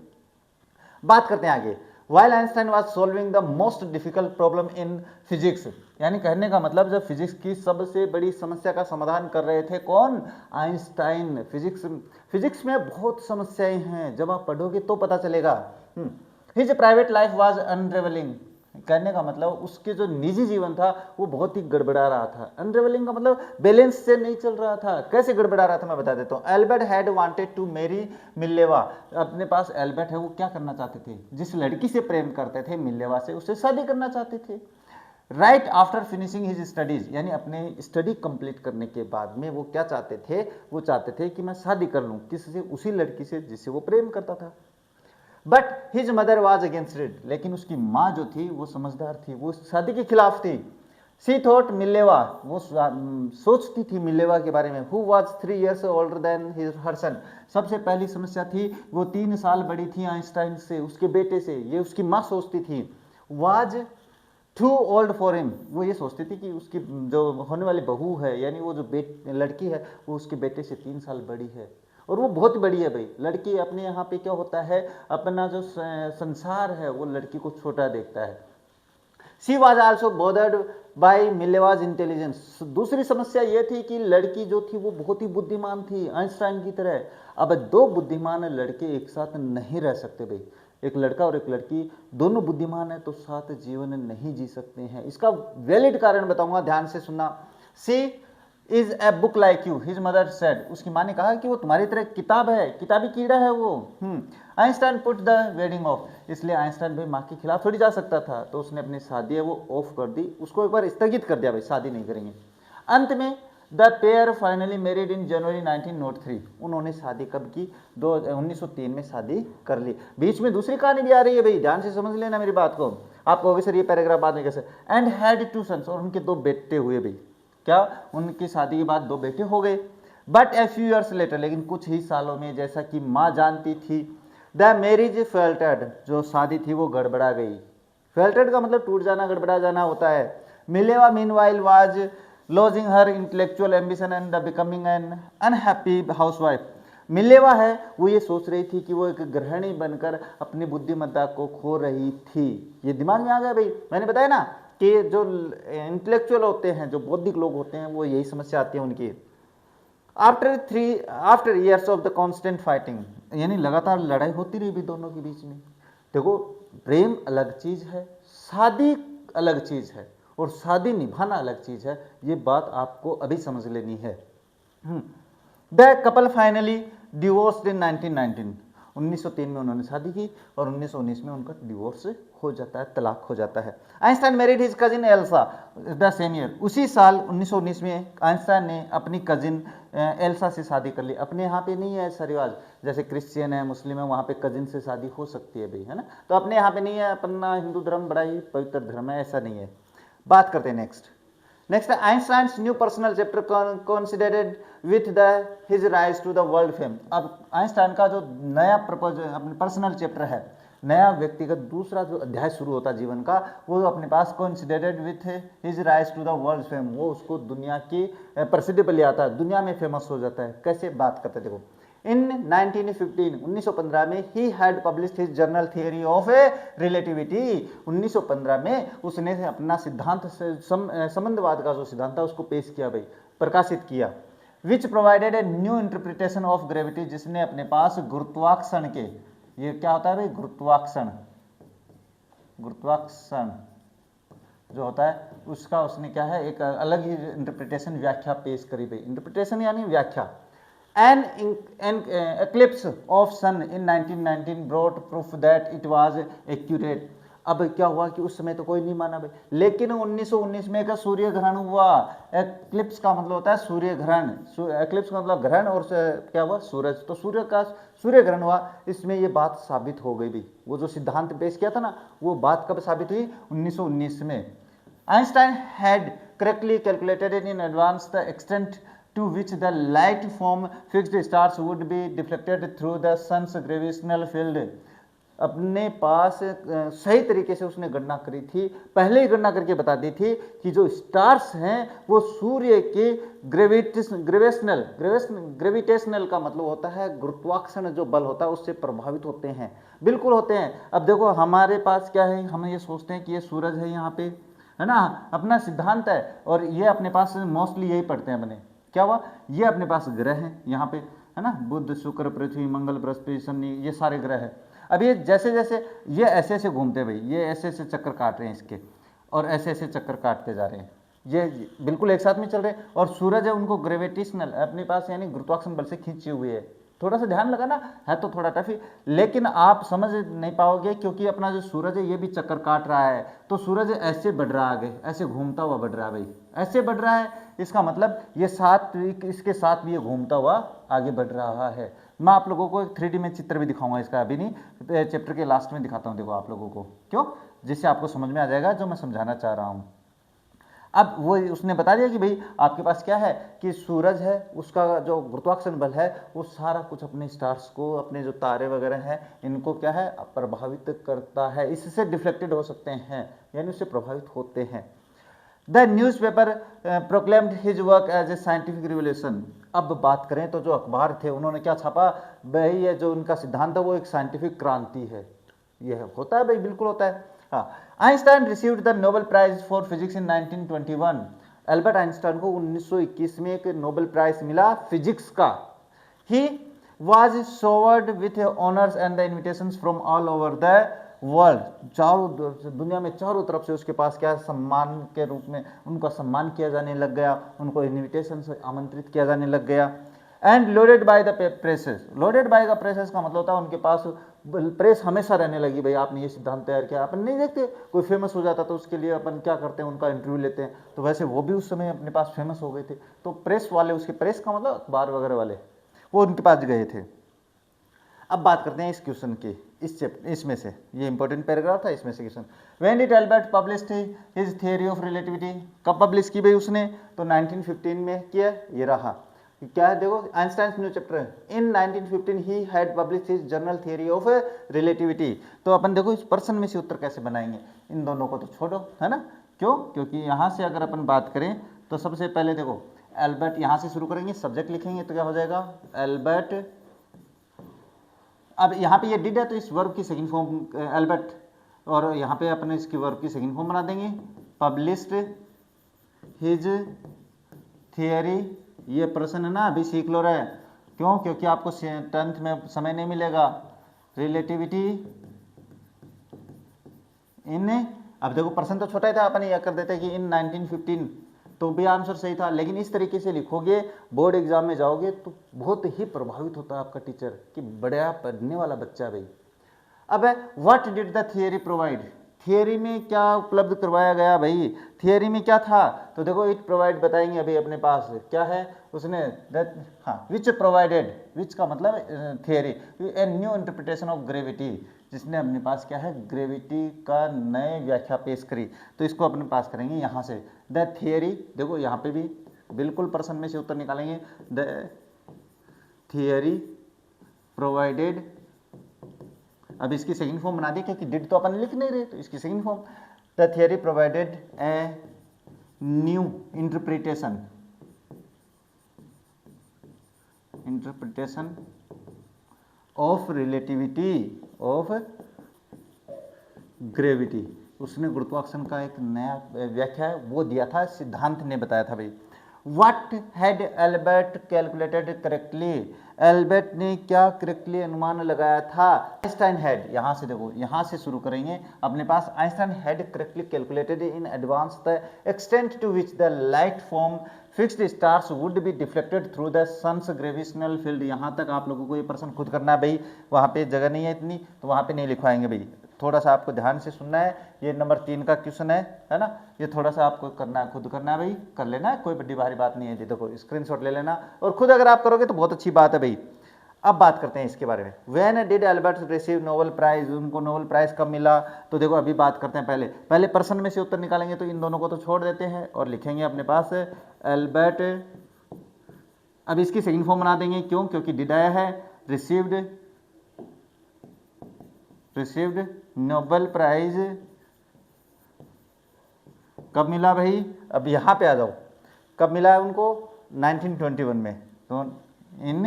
बात करते हैं आगे। While Einstein was solving the most difficult problem in physics, यानी कहने का मतलब जब फिजिक्स की सबसे बड़ी समस्या का समाधान कर रहे थे कौन, आइंस्टाइन। फिजिक्स में बहुत समस्याएं हैं, जब आप पढ़ोगे तो पता चलेगा। His private life was unravelling, कहने का मतलब उसके जो निजी जीवन था वो बहुत ही गड़बड़ा रहा था। अनरेवलिंग का मतलब बैलेंस से नहीं चल रहा था। कैसे गड़बड़ा रहा था मैं बता देता हूँ। Albert had wanted to marry Mileva, अपने पास एल्बर्ट है, वो क्या करना चाहते थे, जिस लड़की से प्रेम करते थे मिल्लेवा से, उससे शादी करना चाहते थे। Right after finishing his studies, यानी अपने स्टडी कंप्लीट करने के बाद में वो क्या चाहते थे, वो चाहते थे कि मैं शादी कर लूँ किससे, उसी लड़की से जिससे वो प्रेम करता था। But his mother was against it, लेकिन उसकी माँ जो थी वो समझदार थी, वो शादी के खिलाफ थी। सी थॉट मिलेवा, वो सोचती थी मिलेवा के बारे में, who was 3 years older than हर सन। सबसे पहली समस्या थी वो 3 साल बड़ी थी आइंस्टाइन से, उसके बेटे से, ये उसकी माँ सोचती थी। Was too old for him, वो ये सोचती थी कि उसकी जो होने वाली बहू है, यानी वो जो लड़की है वो उसके बेटे से 3 साल बड़ी है, और वो बहुत बड़ी है भाई। लड़की अपने यहाँ पे क्या होता है, अपना जो संसार है वो लड़की को छोटा देखता है। She was also bothered by Mileva's intelligence, दूसरी समस्या ये थी कि लड़की जो थी वो बहुत ही बुद्धिमान थी आइंस्टाइन की तरह। अब दो बुद्धिमान लड़के एक साथ नहीं रह सकते भाई, एक लड़का और एक लड़की दोनों बुद्धिमान है तो साथ जीवन नहीं जी सकते हैं। इसका वैलिड कारण बताऊंगा, ध्यान से सुनना। She is a book like you, his mother said, उसकी माँ ने कहा कि वो तुम्हारी तरह किताब है, किताबी कीड़ा है वो। Einstein put the wedding of, इसलिए आइंस्टाइन भाई माँ के खिलाफ थोड़ी जा सकता था, तो उसने अपनी शादी है वो ऑफ कर दी, उसको एक बार स्थगित कर दिया, भाई शादी नहीं करेंगे। अंत में the pair finally married in January 1903, उन्होंने शादी कब की, 1903 में शादी कर ली। बीच में दूसरी कहानी भी आ रही है भाई, ध्यान से समझ लेना मेरी बात को, आपको होगी सर ये पैराग्राफ बाद में कैसे। एंड हैड 2 sons, और उनके 2 बेटे हुए भाई, क्या उनकी शादी के बाद 2 बेटे हो गए। But a few years later, लेकिन कुछ ही सालों में, जैसा कि माँ जानती थी, द मैरिज फेल्टेड, जो शादी थी वो गड़बड़ा गई। फेल्टेड का मतलब टूट जाना, गड़बड़ा जाना होता है। Mileva meanwhile was lodging her intellectual ambition and becoming an unhappy housewife. Mileva है वो ये सोच रही थी कि वो एक गृहिणी बनकर अपनी बुद्धिमत्ता को खो रही थी। ये दिमाग में आ गया भाई, मैंने बताया ना कि जो इंटेलेक्चुअल होते हैं, जो बौद्धिक लोग होते हैं, वो यही समस्या आती है उनकी। After years of the constant fighting, यानी लगातार लड़ाई होती रही भी दोनों के बीच में। देखो प्रेम अलग चीज है, शादी अलग चीज है, और शादी निभाना अलग चीज है, ये बात आपको अभी समझ लेनी है। द कपल फाइनली डिवोर्स्ड इन 1919, 1903 में उन्होंने शादी की और 1919 में उनका डिवोर्स हो जाता है, तलाक हो जाता है। Einstein married his cousin Elsa the same year, उसी साल 1919 में आइंस्टाइन ने अपनी कजिन एल्सा से शादी कर ली। अपने यहाँ पे नहीं है ऐसा रिवाज, जैसे क्रिश्चियन है, मुस्लिम है, वहाँ पे कजिन से शादी हो सकती है भाई, है ना, तो अपने यहाँ पे नहीं है। अपना हिंदू धर्म बड़ा ही पवित्र धर्म है, ऐसा नहीं है। बात करते हैं next Einstein's new personal chapter considered with the his rise to the world fame. अब आइंस्टाइन का जो नया प्रपोज अपने पर्सनल चैप्टर है, नया व्यक्तिगत दूसरा जो अध्याय शुरू होता है जीवन का, वो अपने पास considered with his rise to the world fame, वो उसको दुनिया की प्रसिद्धि पर ले आता है, दुनिया में फेमस हो जाता है। कैसे बात करते देखो। इन 1915 में he had published his journal theory of relativity, 1915 में उसने अपना सिद्धांत संबंधवाद का जो सिद्धांत था उसको पेश किया भाई, प्रकाशित किया। Which provided a new interpretation of gravity, जिसने अपने पास गुरुत्वाकर्षण के, ये क्या होता है भाई, गुरुत्वाकर्षण जो होता है उसका उसने क्या है एक अलग ही इंटरप्रिटेशन, व्याख्या पेश करी भाई। इंटरप्रिटेशन यानी व्याख्या। An eclipse of sun in 1919 brought proof that it was accurate। अब क्या हुआ कि उस समय तो कोई नहीं माना भाई, लेकिन 1919 में का सूर्य ग्रहण हुआ। एक्लिप्स का मतलब होता है सूर्य ग्रहण, एक्लिप्स का मतलब ग्रहण, और क्या हुआ, सूरज, तो सूर्य ग्रहण हुआ। इसमें ये बात साबित हो गई भी, वो जो सिद्धांत पेश किया था ना, वो बात कब साबित हुई, 1919 में। Einstein had correctly calculated in advance the extent to which the light from fixed stars would be deflected through the sun's gravitational field। अपने पास सही तरीके से उसने गणना करी थी, पहले ही गणना करके बता दी थी कि जो स्टार्स हैं वो सूर्य के ग्रेविटेशनल का मतलब होता है गुरुत्वाकर्षण जो बल होता है उससे प्रभावित होते हैं, बिल्कुल होते हैं। अब देखो हमारे पास क्या है, हम ये सोचते हैं कि ये सूरज है यहाँ पे, है ना, अपना सिद्धांत है, और ये अपने पास मोस्टली यही पढ़ते हैं अपने, क्या हुआ, ये अपने पास ग्रह हैं यहाँ पे, है ना, बुध शुक्र पृथ्वी मंगल बृहस्पति शनि, ये सारे ग्रह हैं। अब ये जैसे जैसे ये ऐसे ऐसे घूमते हैं भाई, ये ऐसे ऐसे चक्कर काट रहे हैं इसके, और ऐसे ऐसे चक्कर काटते जा रहे हैं, ये बिल्कुल एक साथ में चल रहे हैं। और सूरज है उनको ग्रेविटेशनल अपने पास यानी गुरुत्वाकर्षण बल से खींचे हुए है। थोड़ा सा ध्यान लगाना है तो थोड़ा टफ ही, लेकिन आप समझ नहीं पाओगे क्योंकि अपना जो सूरज है ये भी चक्कर काट रहा है। तो सूरज ऐसे बढ़ रहा है आगे, ऐसे घूमता हुआ बढ़ रहा है भाई, ऐसे बढ़ रहा है। इसका मतलब ये साथ इसके साथ भी ये घूमता हुआ आगे बढ़ रहा है। मैं आप लोगों को एक 3D में चित्र भी दिखाऊंगा इसका, अभी नहीं, चैप्टर के लास्ट में दिखाता हूँ। देखो आप लोगों को, क्यों, जिससे आपको समझ में आ जाएगा जो मैं समझाना चाह रहा हूँ। अब वो उसने बता दिया कि भाई आपके पास क्या है कि सूरज है, उसका जो गुरुत्वाकर्षण बल है वो सारा कुछ अपने स्टार्स को, अपने जो तारे वगैरह हैं इनको क्या है प्रभावित करता है, इससे डिफ्लेक्टेड हो सकते हैं यानी उससे प्रभावित होते हैं। The news paper proclaimed his work as a scientific revolution. अब बात करें तो जो अखबार थे उन्होंने क्या छापा भाई, ये जो उनका सिद्धांत है वो एक साइंटिफिक क्रांति है। यह होता है भाई, बिल्कुल होता है। हाँ, Einstein received the Nobel Prize for physics in 1921। Albert Einstein को 1921 में एक नोबेल प्राइज मिला फिजिक्स का। He was showered with honours and the invitations from all over the world. चारों दुनिया में चारों तरफ से उसके पास क्या सम्मान के रूप में उनका सम्मान किया जाने लग गया, उनको इन्विटेशन से आमंत्रित किया जाने लग गया। And loaded by the presses. Loaded by the presses का मतलब होता है उनके पास प्रेस हमेशा रहने लगी, भाई आपने ये सिद्धांत तैयार किया। अपन नहीं देखते कोई फेमस हो जाता तो उसके लिए अपन क्या करते हैं, उनका इंटरव्यू लेते हैं। तो वैसे वो भी उस समय अपने पास फेमस हो गए थे, तो प्रेस वाले, उसके प्रेस का मतलब अखबार वगैरह वाले, वो उनके पास गए थे। अब बात करते हैं इस क्वेश्चन की, इस चैप्टर इसमें से, ये इंपॉर्टेंट पैराग्राफ था, इसमें से question. When did Albert published his theory of relativity. कब पब्लिश की भाई उसने, तो 1915 में किया। ये रहा क्या है, देखो आइंस्टाइन्स न्यू चैप्टर है। इन 1915 he had published his general theory of relativity. तो अपन देखो इस पर्सन में से उत्तर कैसे बनाएंगे, इन दोनों को तो छोड़ो, है ना। क्यों, क्योंकि यहाँ से अगर अपन बात करें तो सबसे पहले देखो एल्बर्ट, यहाँ से शुरू करेंगे, सब्जेक्ट लिखेंगे तो क्या हो जाएगा एल्बर्ट। अब यहाँ पे ये डिड है तो इस वर्ब की सेकंड फॉर्म एल्बर्ट, और यहाँ पे अपने इसकी वर्ब की सेकंड फॉर्म बना देंगे पब्लिश्ड हिज थियरी। ये प्रश्न है ना, अभी सीख लो रहे। क्यों, क्योंकि आपको 10th में समय नहीं मिलेगा। रिलेटिविटी इन, अब देखो प्रश्न तो छोटा ही था, अपन यह कर देते कि इन 1915, तो भी आंसर सही था। लेकिन इस तरीके से लिखोगे बोर्ड एग्जाम में जाओगे तो बहुत ही प्रभावित होता है आपका टीचर कि बड़ा पढ़ने वाला बच्चा भाई। अब what did the theory provide. Theory में क्या उपलब्ध करवाया गया भाई, थियरी में क्या था, तो देखो इट प्रोवाइड बताएंगे अभी अपने पास क्या है उसने, हाँ विच प्रोवाइडेड, विच का मतलब theory, A new interpretation of gravity, जिसने अपने पास क्या है ग्रेविटी का नए व्याख्या पेश करी। तो इसको अपने पास करेंगे यहाँ से द थियरी। देखो यहाँ पे भी बिल्कुल प्रश्न में से उत्तर निकालेंगे, द थियरी प्रोवाइडेड। अब इसकी सेकंड फॉर्म बना दी क्योंकि डिड तो अपन लिख नहीं रहे, तो इसकी second form the theory provided a new interpretation of relativity of gravity. उसने गुरुत्वाकर्षण का एक नया व्याख्या है वो दिया था, सिद्धांत ने बताया था भाई। What had Albert calculated correctly? Albert ने क्या करेक्टली अनुमान लगाया था। आइंस्टाइन हैड, यहाँ से देखो यहाँ से शुरू करेंगे अपने पास। Einstein had correctly calculated in advance the extent to which the light from fixed stars would be deflected through the sun's gravitational field. यहाँ तक आप लोगों को ये प्रश्न खुद करना है भाई, वहाँ पे जगह नहीं है इतनी तो वहाँ पे नहीं लिखवाएंगे भाई, थोड़ा सा आपको ध्यान से सुनना है। ये नंबर 3 का क्वेश्चन है ना, ये थोड़ा सा आपको करना है, खुद करना है भाई, कर लेना है, कोई बड़ी भारी बात नहीं है। देखो स्क्रीनशॉट ले लेना और खुद अगर आप करोगे तो बहुत अच्छी बात है भाई। अब बात करते हैं इसके बारे में। When did Albert receive Nobel Prize, उनको नोबेल प्राइज कब मिला, तो देखो अभी बात करते हैं। पहले प्रश्न में से उत्तर निकालेंगे तो इन दोनों को तो छोड़ देते हैं और लिखेंगे अपने पास एल्बर्ट। अब इसकी सेकंड फॉर्म बना देंगे, क्यों, क्योंकि डिड आया है। रिसीव्ड नोबेल प्राइज कब मिला भाई, अब यहाँ पे आ जाओ, कब मिला है उनको 1921 में, तो इन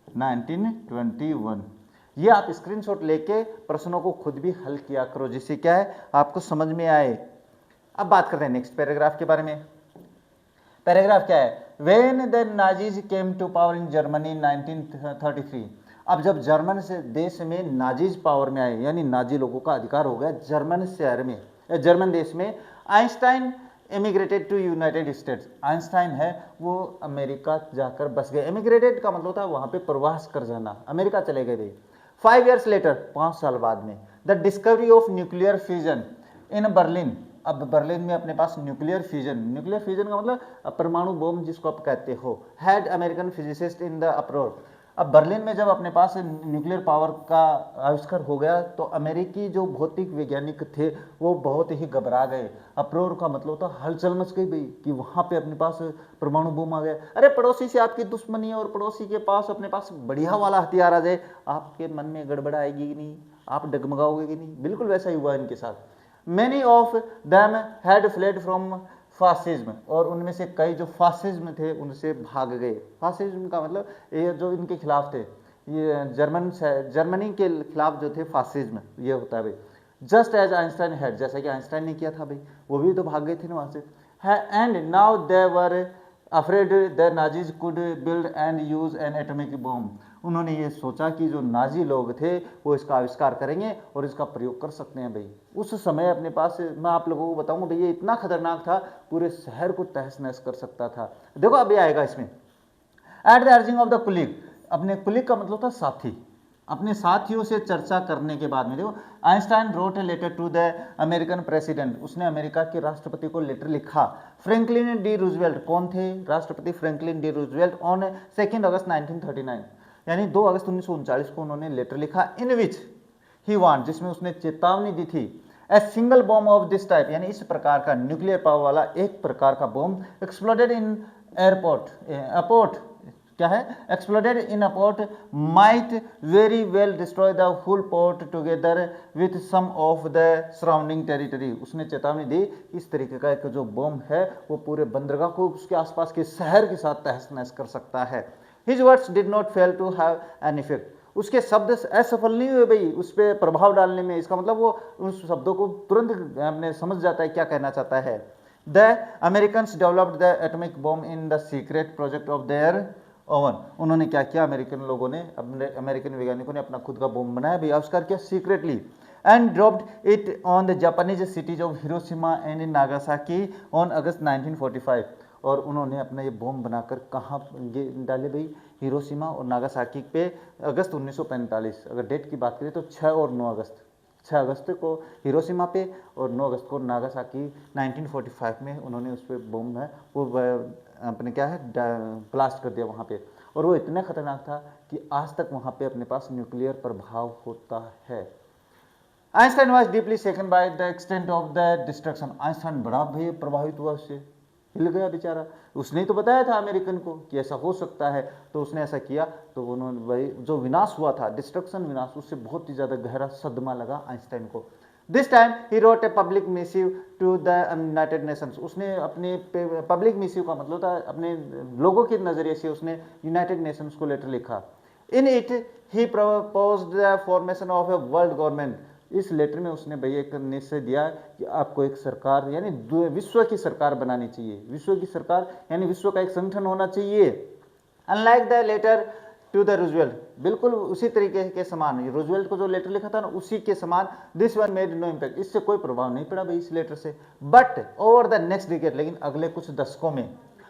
1921। ये आप स्क्रीनशॉट लेके प्रश्नों को खुद भी हल किया करो जिससे क्या है आपको समझ में आए। अब बात करते हैं नेक्स्ट पैराग्राफ के बारे में। पैराग्राफ क्या है, when the Nazis came to power in Germany 1933। अब जब जर्मन से देश में नाजीज पावर में आए, यानी नाजी लोगों का अधिकार हो गया जर्मन शहर में, जर्मन देश में, Einstein emigrated to United States. Einstein है वो अमेरिका जाकर बस गए। एमिग्रेटेड का मतलब था वहाँ पे प्रवास कर जाना, अमेरिका चले गए भाई। 5 years later, 5 साल बाद में, the discovery of nuclear fusion in Berlin. अब बर्लिन में अपने पास न्यूक्लियर फ्यूजन का मतलब परमाणु बम जिसको आप कहते हो, had American physicist in the अप्रोर। अब बर्लिन में जब अपने पास न्यूक्लियर पावर का आविष्कार हो गया तो अमेरिकी जो भौतिक वैज्ञानिक थे वो बहुत ही घबरा गए। अप्रोर का मतलब होता हलचल मच गई भाई कि वहाँ पे अपने पास परमाणु बम आ गया। अरे पड़ोसी से आपकी दुश्मनी है और पड़ोसी के पास अपने पास बढ़िया वाला हथियार आ जाए, आपके मन में गड़बड़ आएगी कि नहीं, आप डगमगाओगे कि नहीं। बिल्कुल वैसा ही हुआ इनके साथ। Many of them had fled from fascism, और उनमें से कई जो फासिज्म थे उनसे भाग गए। फासिज्म का मतलब ये जो इनके खिलाफ थे, ये जर्मनी के खिलाफ जो थे फासिज्म, ये होता है भाई। जस्ट एज आइंस्टाइन हैड, जैसा कि आइंस्टाइन ने किया था भाई, वो भी तो भाग गए थे ना वहाँ से। And now they were afraid the Nazis could build and use N atomic bomb. उन्होंने ये सोचा कि जो नाजी लोग थे वो इसका आविष्कार करेंगे और इसका प्रयोग कर सकते हैं भाई। उस समय अपने पास, मैं आप लोगों को बताऊंगा भाई, ये इतना खतरनाक था, पूरे शहर को तहस नहस कर सकता था। देखो अभी आएगा इसमें। At the urging of the colleague, अपने कुलीग का मतलब था साथी, अपने साथियों से चर्चा करने के बाद में देखो, Einstein wrote a letter to the American president, उसने अमेरिका के राष्ट्रपति को लेटर लिखा। फ्रैंकलिन डी रूजवेल्ट, कौन थे राष्ट्रपति? फ्रैंकलिन डी रूजवेल्ट, ऑन 2 अगस्त 1939, यानी 2 अगस्त 1939 को उन्होंने लेटर लिखा। इन विच ही वांट, जिसमें उसने चेतावनी दी थी, a single bomb of this type, यानी इस प्रकार का न्यूक्लियर पावर वाला एक प्रकार का बॉम्ब एक्सप्लोडेड इन एयरपोर्ट क्या है, exploded in a port might very well destroy the whole port together with some of the surrounding territory. उसने चेतावनी दी इस तरीके का एक जो बम है वो पूरे बंदरगाह को, उसके आसपास के शहर के साथ तहस नहस कर सकता है। His words did not fail to have an effect, उसके शब्द असफल नहीं हुए भाई उस पर प्रभाव डालने में। इसका मतलब वो उस शब्दों को तुरंत हमने समझ जाता है क्या कहना चाहता है। The Americans developed the atomic bomb in the secret project of their own. उन्होंने क्या किया, अमेरिकन लोगों ने, अपने अमेरिकन वैज्ञानिकों ने अपना खुद का बम बनाया भाई, आविष्कार किया secretly, and dropped it on the Japanese cities of Hiroshima and Nagasaki on August 1945। और उन्होंने अपना ये बम बनाकर कहाँ डाले भाई, हिरोशिमा और नागासाकी पे अगस्त 1945। अगर डेट की बात करें तो 6 और 9 अगस्त, 6 अगस्त को हिरोशिमा पे और 9 अगस्त को नागासाकी 1945 में उन्होंने उस पर बम है वो अपने क्या है ब्लास्ट कर दिया वहाँ पे। और वो इतना खतरनाक था कि आज तक वहाँ पे अपने पास न्यूक्लियर प्रभाव होता है। Einstein was deeply shaken by the extent of the destruction. Einstein बड़ा भाई प्रभावित हुआ, उससे हिल गया बेचारा। उसने तो बताया था अमेरिकन को कि ऐसा हो सकता है, तो उसने ऐसा किया तो उन्होंने भाई जो विनाश हुआ था, डिस्ट्रक्शन विनाश, उससे बहुत ही ज़्यादा गहरा सदमा लगा आइंस्टाइन को। This time he wrote a public missive to the United Nations. उसने अपने पब्लिक मिसिव का मतलब था अपने लोगों के नज़रिए से उसने यूनाइटेड नेशंस को लेटर लिखा। In it he proposed the formation of a world government. इस लेटर में उसने भैया एक निश्चय दिया कि आपको एक सरकार यानी विश्व की सरकार बनानी चाहिए। विश्व की सरकार यानी विश्व का एक संगठन होना चाहिए। Unlike the letter to the Roosevelt, बिल्कुल उसी तरीके के समान, रूजवेल्ट को जो लेटर लिखा था ना उसी के समान। This one made no impact, इससे कोई प्रभाव नहीं पड़ा भाई इस लेटर से। But over the next decade, लेकिन अगले कुछ दशकों में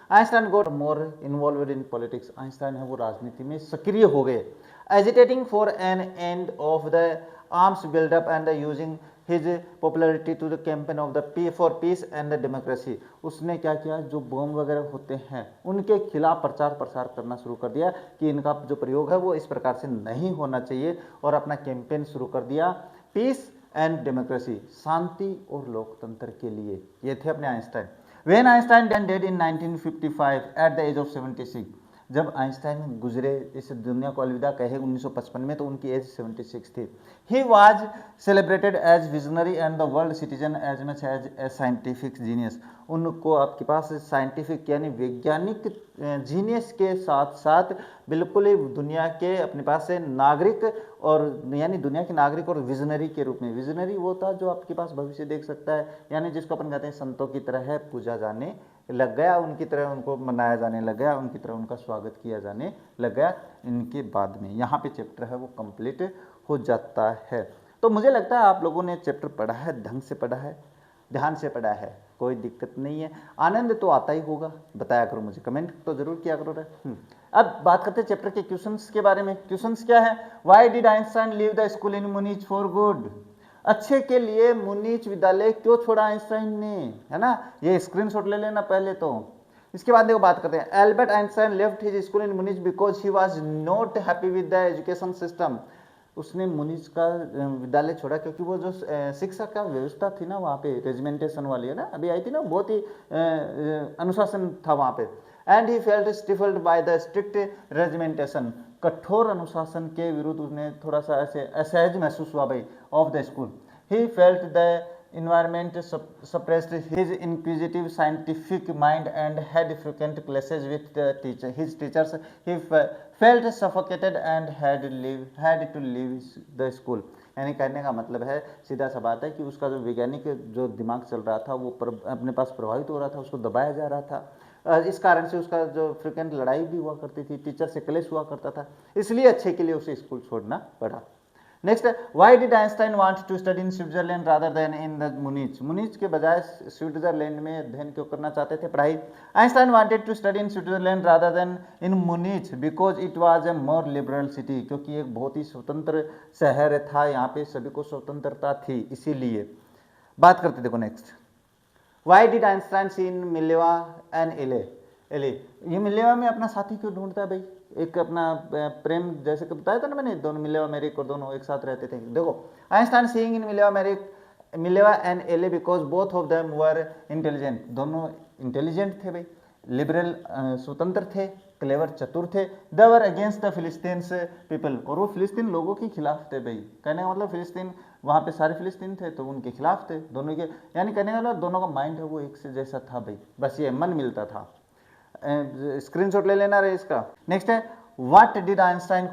Einstein got more involved in politics. Einstein है वो राजनीति में सक्रिय हो गए। Agitating for an end of the arms buildup and using his popularity to the campaign of the for peace and the democracy. उसने क्या किया, जो बम वगैरह होते हैं उनके खिलाफ प्रचार प्रसार करना शुरू कर दिया कि इनका जो प्रयोग है वो इस प्रकार से नहीं होना चाहिए, और अपना कैंपेन शुरू कर दिया पीस एंड डेमोक्रेसी, शांति और लोकतंत्र के लिए। ये थे अपने Einstein. When Einstein dead in 1955 at the age of 76, जब आइंस्टाइन गुजरे, इस दुनिया को अलविदा कहे 1955 में, तो उनकी एज 76 थी। He was celebrated as visionary and the world citizen as much as a scientific genius. उनको आपके पास साइंटिफिक यानी वैज्ञानिक जीनियस के साथ साथ बिल्कुल ही दुनिया के अपने पास से नागरिक, और यानी दुनिया के नागरिक और विजनरी के रूप में। विजनरी वो था जो आपके पास भविष्य देख सकता है, यानी जिसको अपन कहते हैं संतों की तरह है, पूजा जाने लग गया, उनकी तरह उनको मनाया जाने लग गया, उनकी तरह उनका स्वागत किया जाने लग गया। इनके बाद में यहाँ पे चैप्टर है वो कंप्लीट हो जाता है। तो मुझे लगता है आप लोगों ने चैप्टर पढ़ा है, ढंग से पढ़ा है, ध्यान से पढ़ा है, कोई दिक्कत नहीं है। आनंद तो आता ही होगा, बताया करो मुझे, कमेंट तो जरूर किया करो रे। अब बात करते हैं चैप्टर के क्वेश्चंस के बारे में। क्वेश्चंस क्या है? Why did Einstein leave the school in Munich for good? अच्छे के लिए मुनीच विद्यालय क्यों छोड़ा आइंस्टाइन ने, है ना? ये स्क्रीनशॉट ले लेना पहले तो। इसके बाद देखो बात करते हैं। Albert Einstein left his school in Munich because he was not happy with the education system. उसने मुनीच का विद्यालय छोड़ा क्योंकि वो जो शिक्षा का व्यवस्था थी ना वहाँ पे, रेजिमेंटेशन वाली, है ना, अभी आई थी ना, बहुत ही अनुशासन था वहाँ पे। And he felt stifled by the strict regimentation. कठोर अनुशासन के विरुद्ध उन्हें थोड़ा सा ऐसे असहज महसूस हुआ भाई of the school. He felt the environment suppressed his inquisitive scientific mind and had frequent clashes with the his teachers. He felt suffocated and had to leave the school. यानी कहने का मतलब है, सीधा सा बात है कि उसका जो वैज्ञानिक जो दिमाग चल रहा था वो अपने पास प्रभावित हो रहा था, उसको दबाया जा रहा था। इस कारण से उसका जो फ्रिक्वेंट लड़ाई भी हुआ करती थी, टीचर से क्लेश हुआ करता था, इसलिए अच्छे के लिए उसे स्कूल छोड़ना पड़ा। नेक्स्ट है, why did Einstein want to study in Switzerland rather than in the Munich? Munich के बजाय स्विट्जरलैंड में अध्ययन क्यों करना चाहते थे, पढ़ाई? Einstein wanted to study in Switzerland rather than in Munich because it was a more liberal city. क्योंकि एक बहुत ही स्वतंत्र शहर था, यहाँ पे सभी को स्वतंत्रता थी, इसीलिए। बात करते देखो next. Why did Einstein see in Mileva and Elle? ये मिलेवा में अपना साथी क्यों ढूंढता है भाई? एक अपना प्रेम, जैसे कि बताया था ना मैंने, दोनों मिलेवा मेरिक और दोनों एक साथ रहते थे। देखो, Einstein seeing in Mileva and Elle because both of them were intelligent. दोनों इंटेलिजेंट थे भाई, लिबरल स्वतंत्र थे, क्लेवर चतुर थे। They were against the Philistines people, और वो फिलिस्तीन लोगों के खिलाफ थे भाई। कहने का मतलब फिलिस्तीन, वहाँ पे सारे फिलिस्तीन थे तो उनके खिलाफ थे दोनों के, यानी कहने का मतलब दोनों का माइंड है वो एक से जैसा था भाई, बस ये मन मिलता था। स्क्रीनशॉट ले लेना रहे इसका। नेक्स्ट है, what did Einstein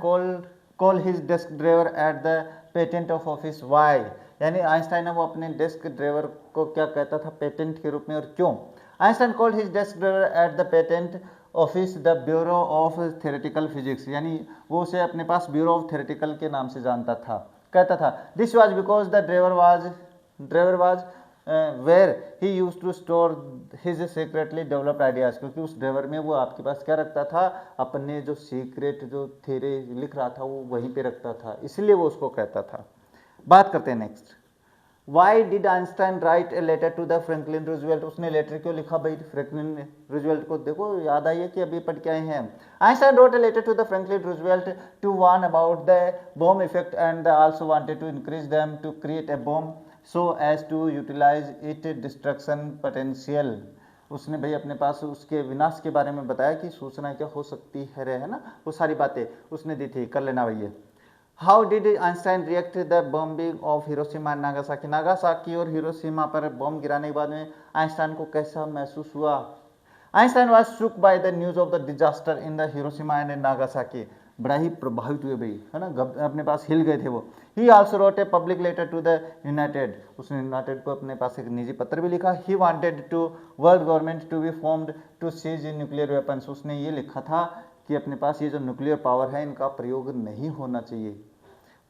call his desk driver at the patent of office? Why? यानी आइंस्टाइन वो अपने डेस्क ड्राइवर को क्या कहता था पेटेंट के रूप में, और क्यों? Einstein called his desk driver at the patent office the bureau of theoretical physics. यानी वो उसे अपने पास ब्यूरो ऑफ थ्योरेटिकल के नाम से जानता था, कहता था। This was because the driver was where he use to store his secretly developed ideas. क्योंकि उस ड्राइवर में वो आपके पास क्या रखता था, अपने जो सीक्रेट जो थ्योरी लिख रहा था वो वहीं पे रखता था, इसलिए वो उसको कहता था। बात करते हैं next. Why did Einstein write a letter to the Franklin Roosevelt? उसने लेटर क्यों लिखा भाई फ्रैंकलिन रूजवेल्ट को? देखो याद आई है कि अभी पढ़ के आए हैं। Einstein wrote a letter to the Franklin Roosevelt to warn about the bomb effect and also wanted to encourage them to create a bomb so as to utilize it destruction potential। उसने भाई अपने पास उसके विनाश के बारे में बताया कि सूचना क्या हो सकती है ना, वो सारी बातें उसने दी थी, कर लेना भैया। How did Einstein react the bombing of Hiroshima and Nagasaki? Nagasaki और हिरोशिमा पर बॉम्ब गिराने के बाद में आइंस्टाइन को कैसा महसूस हुआ? Einstein was shook by the news of the disaster in the Hiroshima and Nagasaki. बड़ा ही प्रभावित हुए भाई, है ना, अपने पास हिल गए थे वो। He also wrote a public letter to the United. उसने यूनाइटेड को अपने पास एक निजी पत्र भी लिखा। He wanted to world government to be formed to cease nuclear weapons. उसने ये लिखा था कि अपने पास ये जो न्यूक्लियर पावर है इनका प्रयोग नहीं होना चाहिए।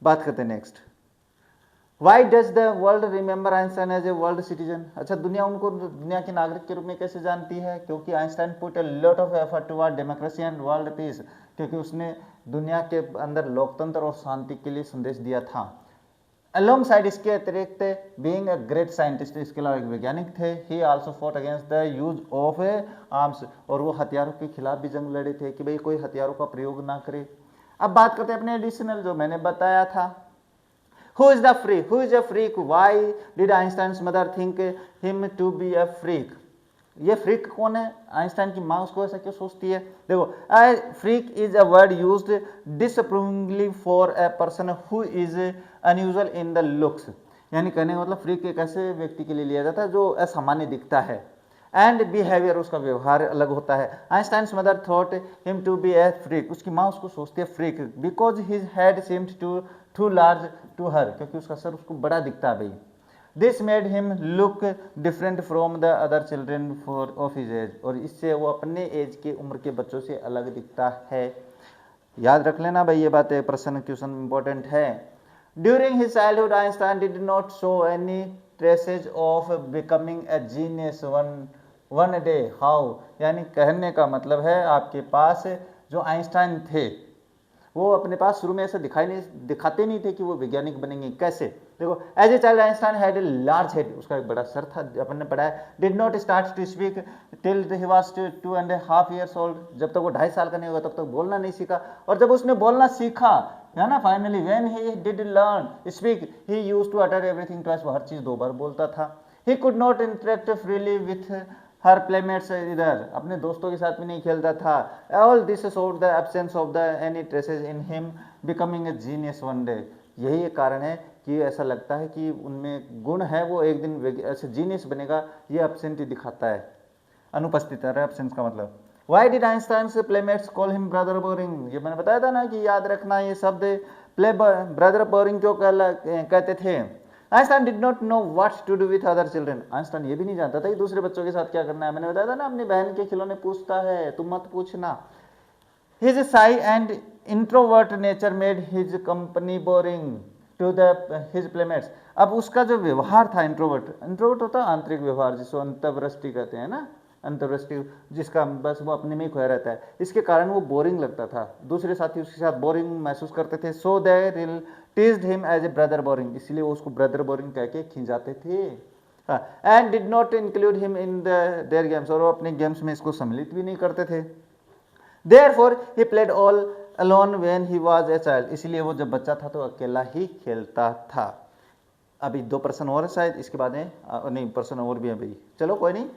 बात करते हैं next. Why does the world remember Einstein as a world citizen? अच्छा, दुनिया उनको दुनिया के नागरिक के रूप में कैसे जानती है? क्योंकि Einstein put a lot of effort toward democracy and world peace. क्योंकि उसने दुनिया के अंदर लोकतंत्र और शांति के लिए संदेश दिया था। अलोंग साइड, इसके अतिरिक्त बीइंग अ ग्रेट साइंटिस्ट, इसके अलावा एक वैज्ञानिक थे। ही also fought against the use of arms, और वो हथियारों के खिलाफ भी जंग लड़े थे कि भाई कोई हथियारों का प्रयोग ना करे। अब बात करते हैं अपने एडिशनल जो मैंने बताया था। Who is a freak? Why did Einstein's mother think him to be a freak? ये फ्रीक कौन है? आइंस्टाइन की माँ उसको ऐसा क्यों सोचती है? देखो, freak is a word used disapprovingly for a person who is unusual in the looks. यानी कहने का मतलब फ्रीक एक ऐसे व्यक्ति के लिए लिया जाता है जो असामान्य दिखता है। एंड बिहेवियर, उसका व्यवहार अलग होता है। Einstein's mother thought him to be a freak. उसकी माँ उसको सोचती है freak because his head seemed too large to her, क्योंकि उसका सर उसको बड़ा दिखता है भाई। This made him look different from the other children for of his age, और इससे वो अपने एज के उम्र के बच्चों से अलग दिखता है। याद रख लेना भाई ये बातें, प्रश्न क्वेश्चन इंपॉर्टेंट है। During his childhood Einstein did not show any traces of becoming a genius one day how, यानी कहने का मतलब है आपके पास जो आइंस्टाइन थे वो अपने पास शुरू में ऐसा दिखाते नहीं थे कि वो वैज्ञानिक बनेंगे। कैसे, देखो, as a child Einstein had a large head, उसका एक बड़ा सर था, अपन ने पढ़ा है। Did not start to speak till he was 2.5 years old, जब तक वो 2.5 साल का नहीं होगा तब तक बोलना नहीं सीखा। और जब उसने बोलना सीखा है ना, finally when he did learn speak he used to utter everything twice, वो हर चीज 2 बार बोलता था। He could not interact freely with her playmates, इधर अपने दोस्तों के साथ भी नहीं खेलता था। All this showed the absence of the any traces in him becoming a genius one day, यही एक कारण है कि ऐसा लगता है कि उनमें गुण है, वो एक दिन ऐसे जीनियस बनेगा, ये एब्सेंट ही दिखाता है, अनुपस्थित है एब्सेंस का मतलब। वाई डिड आइंस्टाइन से playmates call him brother boring, ये मैंने बताया था ना कि याद रखना ये शब्द, प्ले ब्रदर बोरिंग क्यों कहते थे। Einstein did not know what to do with other children, Einstein ये भी नहीं जानता था कि दूसरे बच्चों के साथ क्या करना है। मैंने बताया था ना, अपनी बहन के खिलौने पूछता है, तुम मत पूछना। His shy and introvert nature made his company boring to the his playmates, अब उसका जो व्यवहार था, इंट्रोवर्ट होता है आंतरिक व्यवहार, जिसको अंतर्वृष्टि कहते हैं ना, अंतर्वृष्टि, जिसका बस वो अपने में ही खोया रहता है, इसके कारण वो बोरिंग लगता था, दूसरे साथी उसके साथ बोरिंग महसूस करते थे। So they teased him as a brother boring, इसलिए वो उसको ब्रदर बोरिंग कह के खिंचाते थे। And did not include him in their games, और वो अपने गेम्स में इसको सम्मिलित भी नहीं करते थे। Therefore he played all alone when he was a child, इसलिए वो जब बच्चा था तो अकेला ही खेलता था। अभी 2 प्रश्न और है शायद, इसके बाद नहीं, प्रश्न और भी है भाई, चलो कोई नहीं।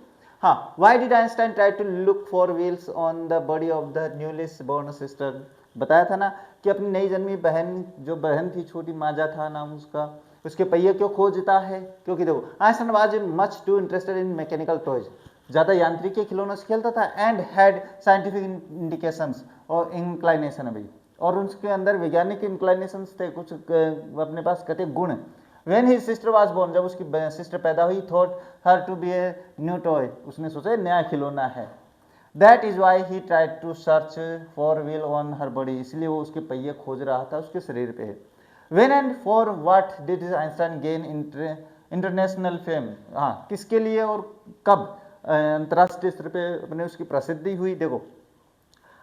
हाँ, why did Einstein try to look for wheels on the body of the newly born sister, बताया था ना कि अपनी नई जन्मी बहन, जो बहन थी छोटी, माजा था नाम उसका, उसके पहिए क्यों खोजता है, क्योंकि देखो Einstein was much too interested in mechanical toys, ज़्यादा यांत्रिकी खिलौनों से खेलता था। एंड हैड साइंटिफिक इंडिकेशंस और इंक्लाइनेशन है भाई, और उसके अंदर वैज्ञानिक इंक्लाइनेशंस थे, कुछ अपने पास कहते गुण। When his sister was born, जब उसकी सिस्टर पैदा हुई, thought her to be a new toy, उसने सोचा नया खिलौना है। That is why he tried to search for wheel on her body, इसलिए वो उसके पहिए खोज रहा था उसके शरीर पे। When and for what did Einstein gain international fame, हाँ किसके लिए और कब अंतर्राष्ट्रीय स्तर पे अपने उसकी प्रसिद्धि हुई। देखो,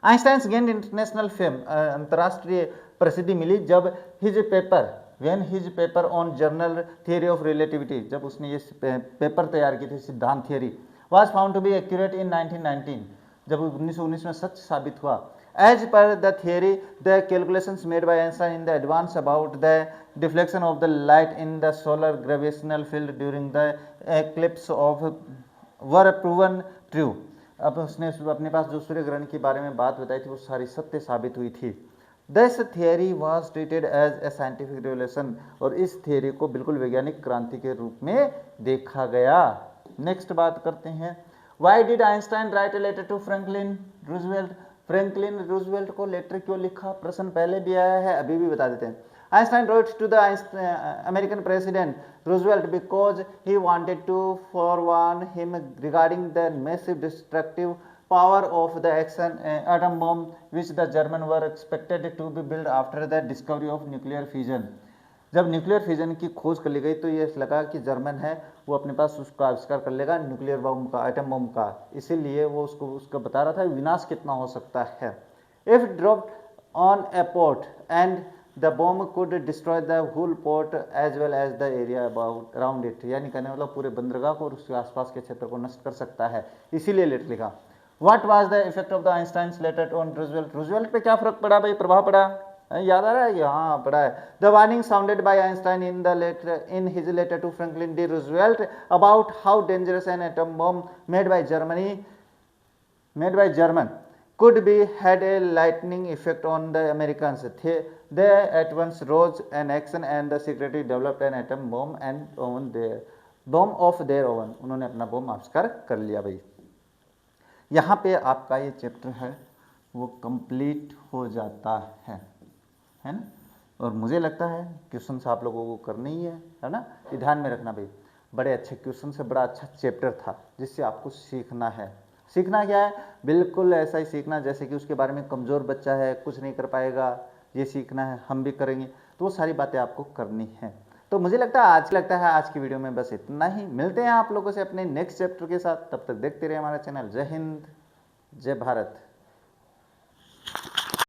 आइंस्टाइन गेन इंटरनेशनल फेम, अंतर्राष्ट्रीय प्रसिद्धि मिली जब his paper on general theory of relativity, जब उसने ये पेपर तैयार की थी, सिद्धांत theory, was found to be accurate in 1919, जब 1919 में सच साबित हुआ। As per the theory the calculations made by Einstein in the advance about the deflection of the light in the solar gravitational field during the eclipse of were proven true, अब उसने अपने पास जो सूर्य ग्रहण के बारे में बात बताई थी वो सारी सत्य साबित हुई थी। This theory was treated as a scientific revolution, और इस थियरी को बिल्कुल वैज्ञानिक क्रांति के रूप में देखा गया। नेक्स्ट बात करते हैं, why did Einstein write a letter to Franklin Roosevelt, Franklin Roosevelt को लेटर क्यों लिखा, प्रश्न पहले भी आया है, अभी भी बता देते हैं। Einstein wrote to the American President Roosevelt because he wanted to forewarn him regarding the massive destructive power of the atom bomb which the Germans were expected to be built after the discovery of nuclear fusion. जब न्यूक्लियर फ्यूजन की खोज कर ली गई तो ये लगा कि जर्मन है वो अपने पास उसका आविष्कार कर लेगा न्यूक्लियर बम का, एटम बम का, इसीलिए वो उसका बता रहा था विनाश कितना हो सकता है। If dropped on a port and the bomb could destroy the whole port as well as the area around it, यानी कहने मतलब पूरे बंदरगाह को और उसके आसपास के क्षेत्र को नष्ट कर सकता है, इसीलिए लेटर लिखा। What was the effect of the Einstein's later on Roosevelt, Roosevelt पे क्या फर्क पड़ा भाई, प्रभाव पड़ा, याद आ रहा है, हाँ पड़ा है। The warning sounded by Einstein in his letter to Franklin D Roosevelt about how dangerous an atom bomb made by German could be had a lightning effect on the Americans. They at once rose an action and the secretary developed an atom bomb and bomb of their own. उन्होंने अपना बम आविष्कार कर लिया भाई। यहाँ पे आपका ये चैप्टर है वो कंप्लीट हो जाता है ना, और मुझे लगता है क्वेश्चन आप लोगों को करने ही है ना, ये ध्यान में रखना भाई। बड़े अच्छे क्वेश्चन से बड़ा अच्छा चैप्टर था जिससे आपको सीखना है। सीखना क्या है, बिल्कुल ऐसा ही सीखना जैसे कि उसके बारे में कमज़ोर बच्चा है, कुछ नहीं कर पाएगा, ये सीखना है, हम भी करेंगे, तो वो सारी बातें आपको करनी है। तो मुझे लगता है आज की वीडियो में बस इतना ही। मिलते हैं आप लोगों से अपने नेक्स्ट चैप्टर के साथ, तब तक देखते रहे हमारा चैनल। जय हिंद, जय भारत।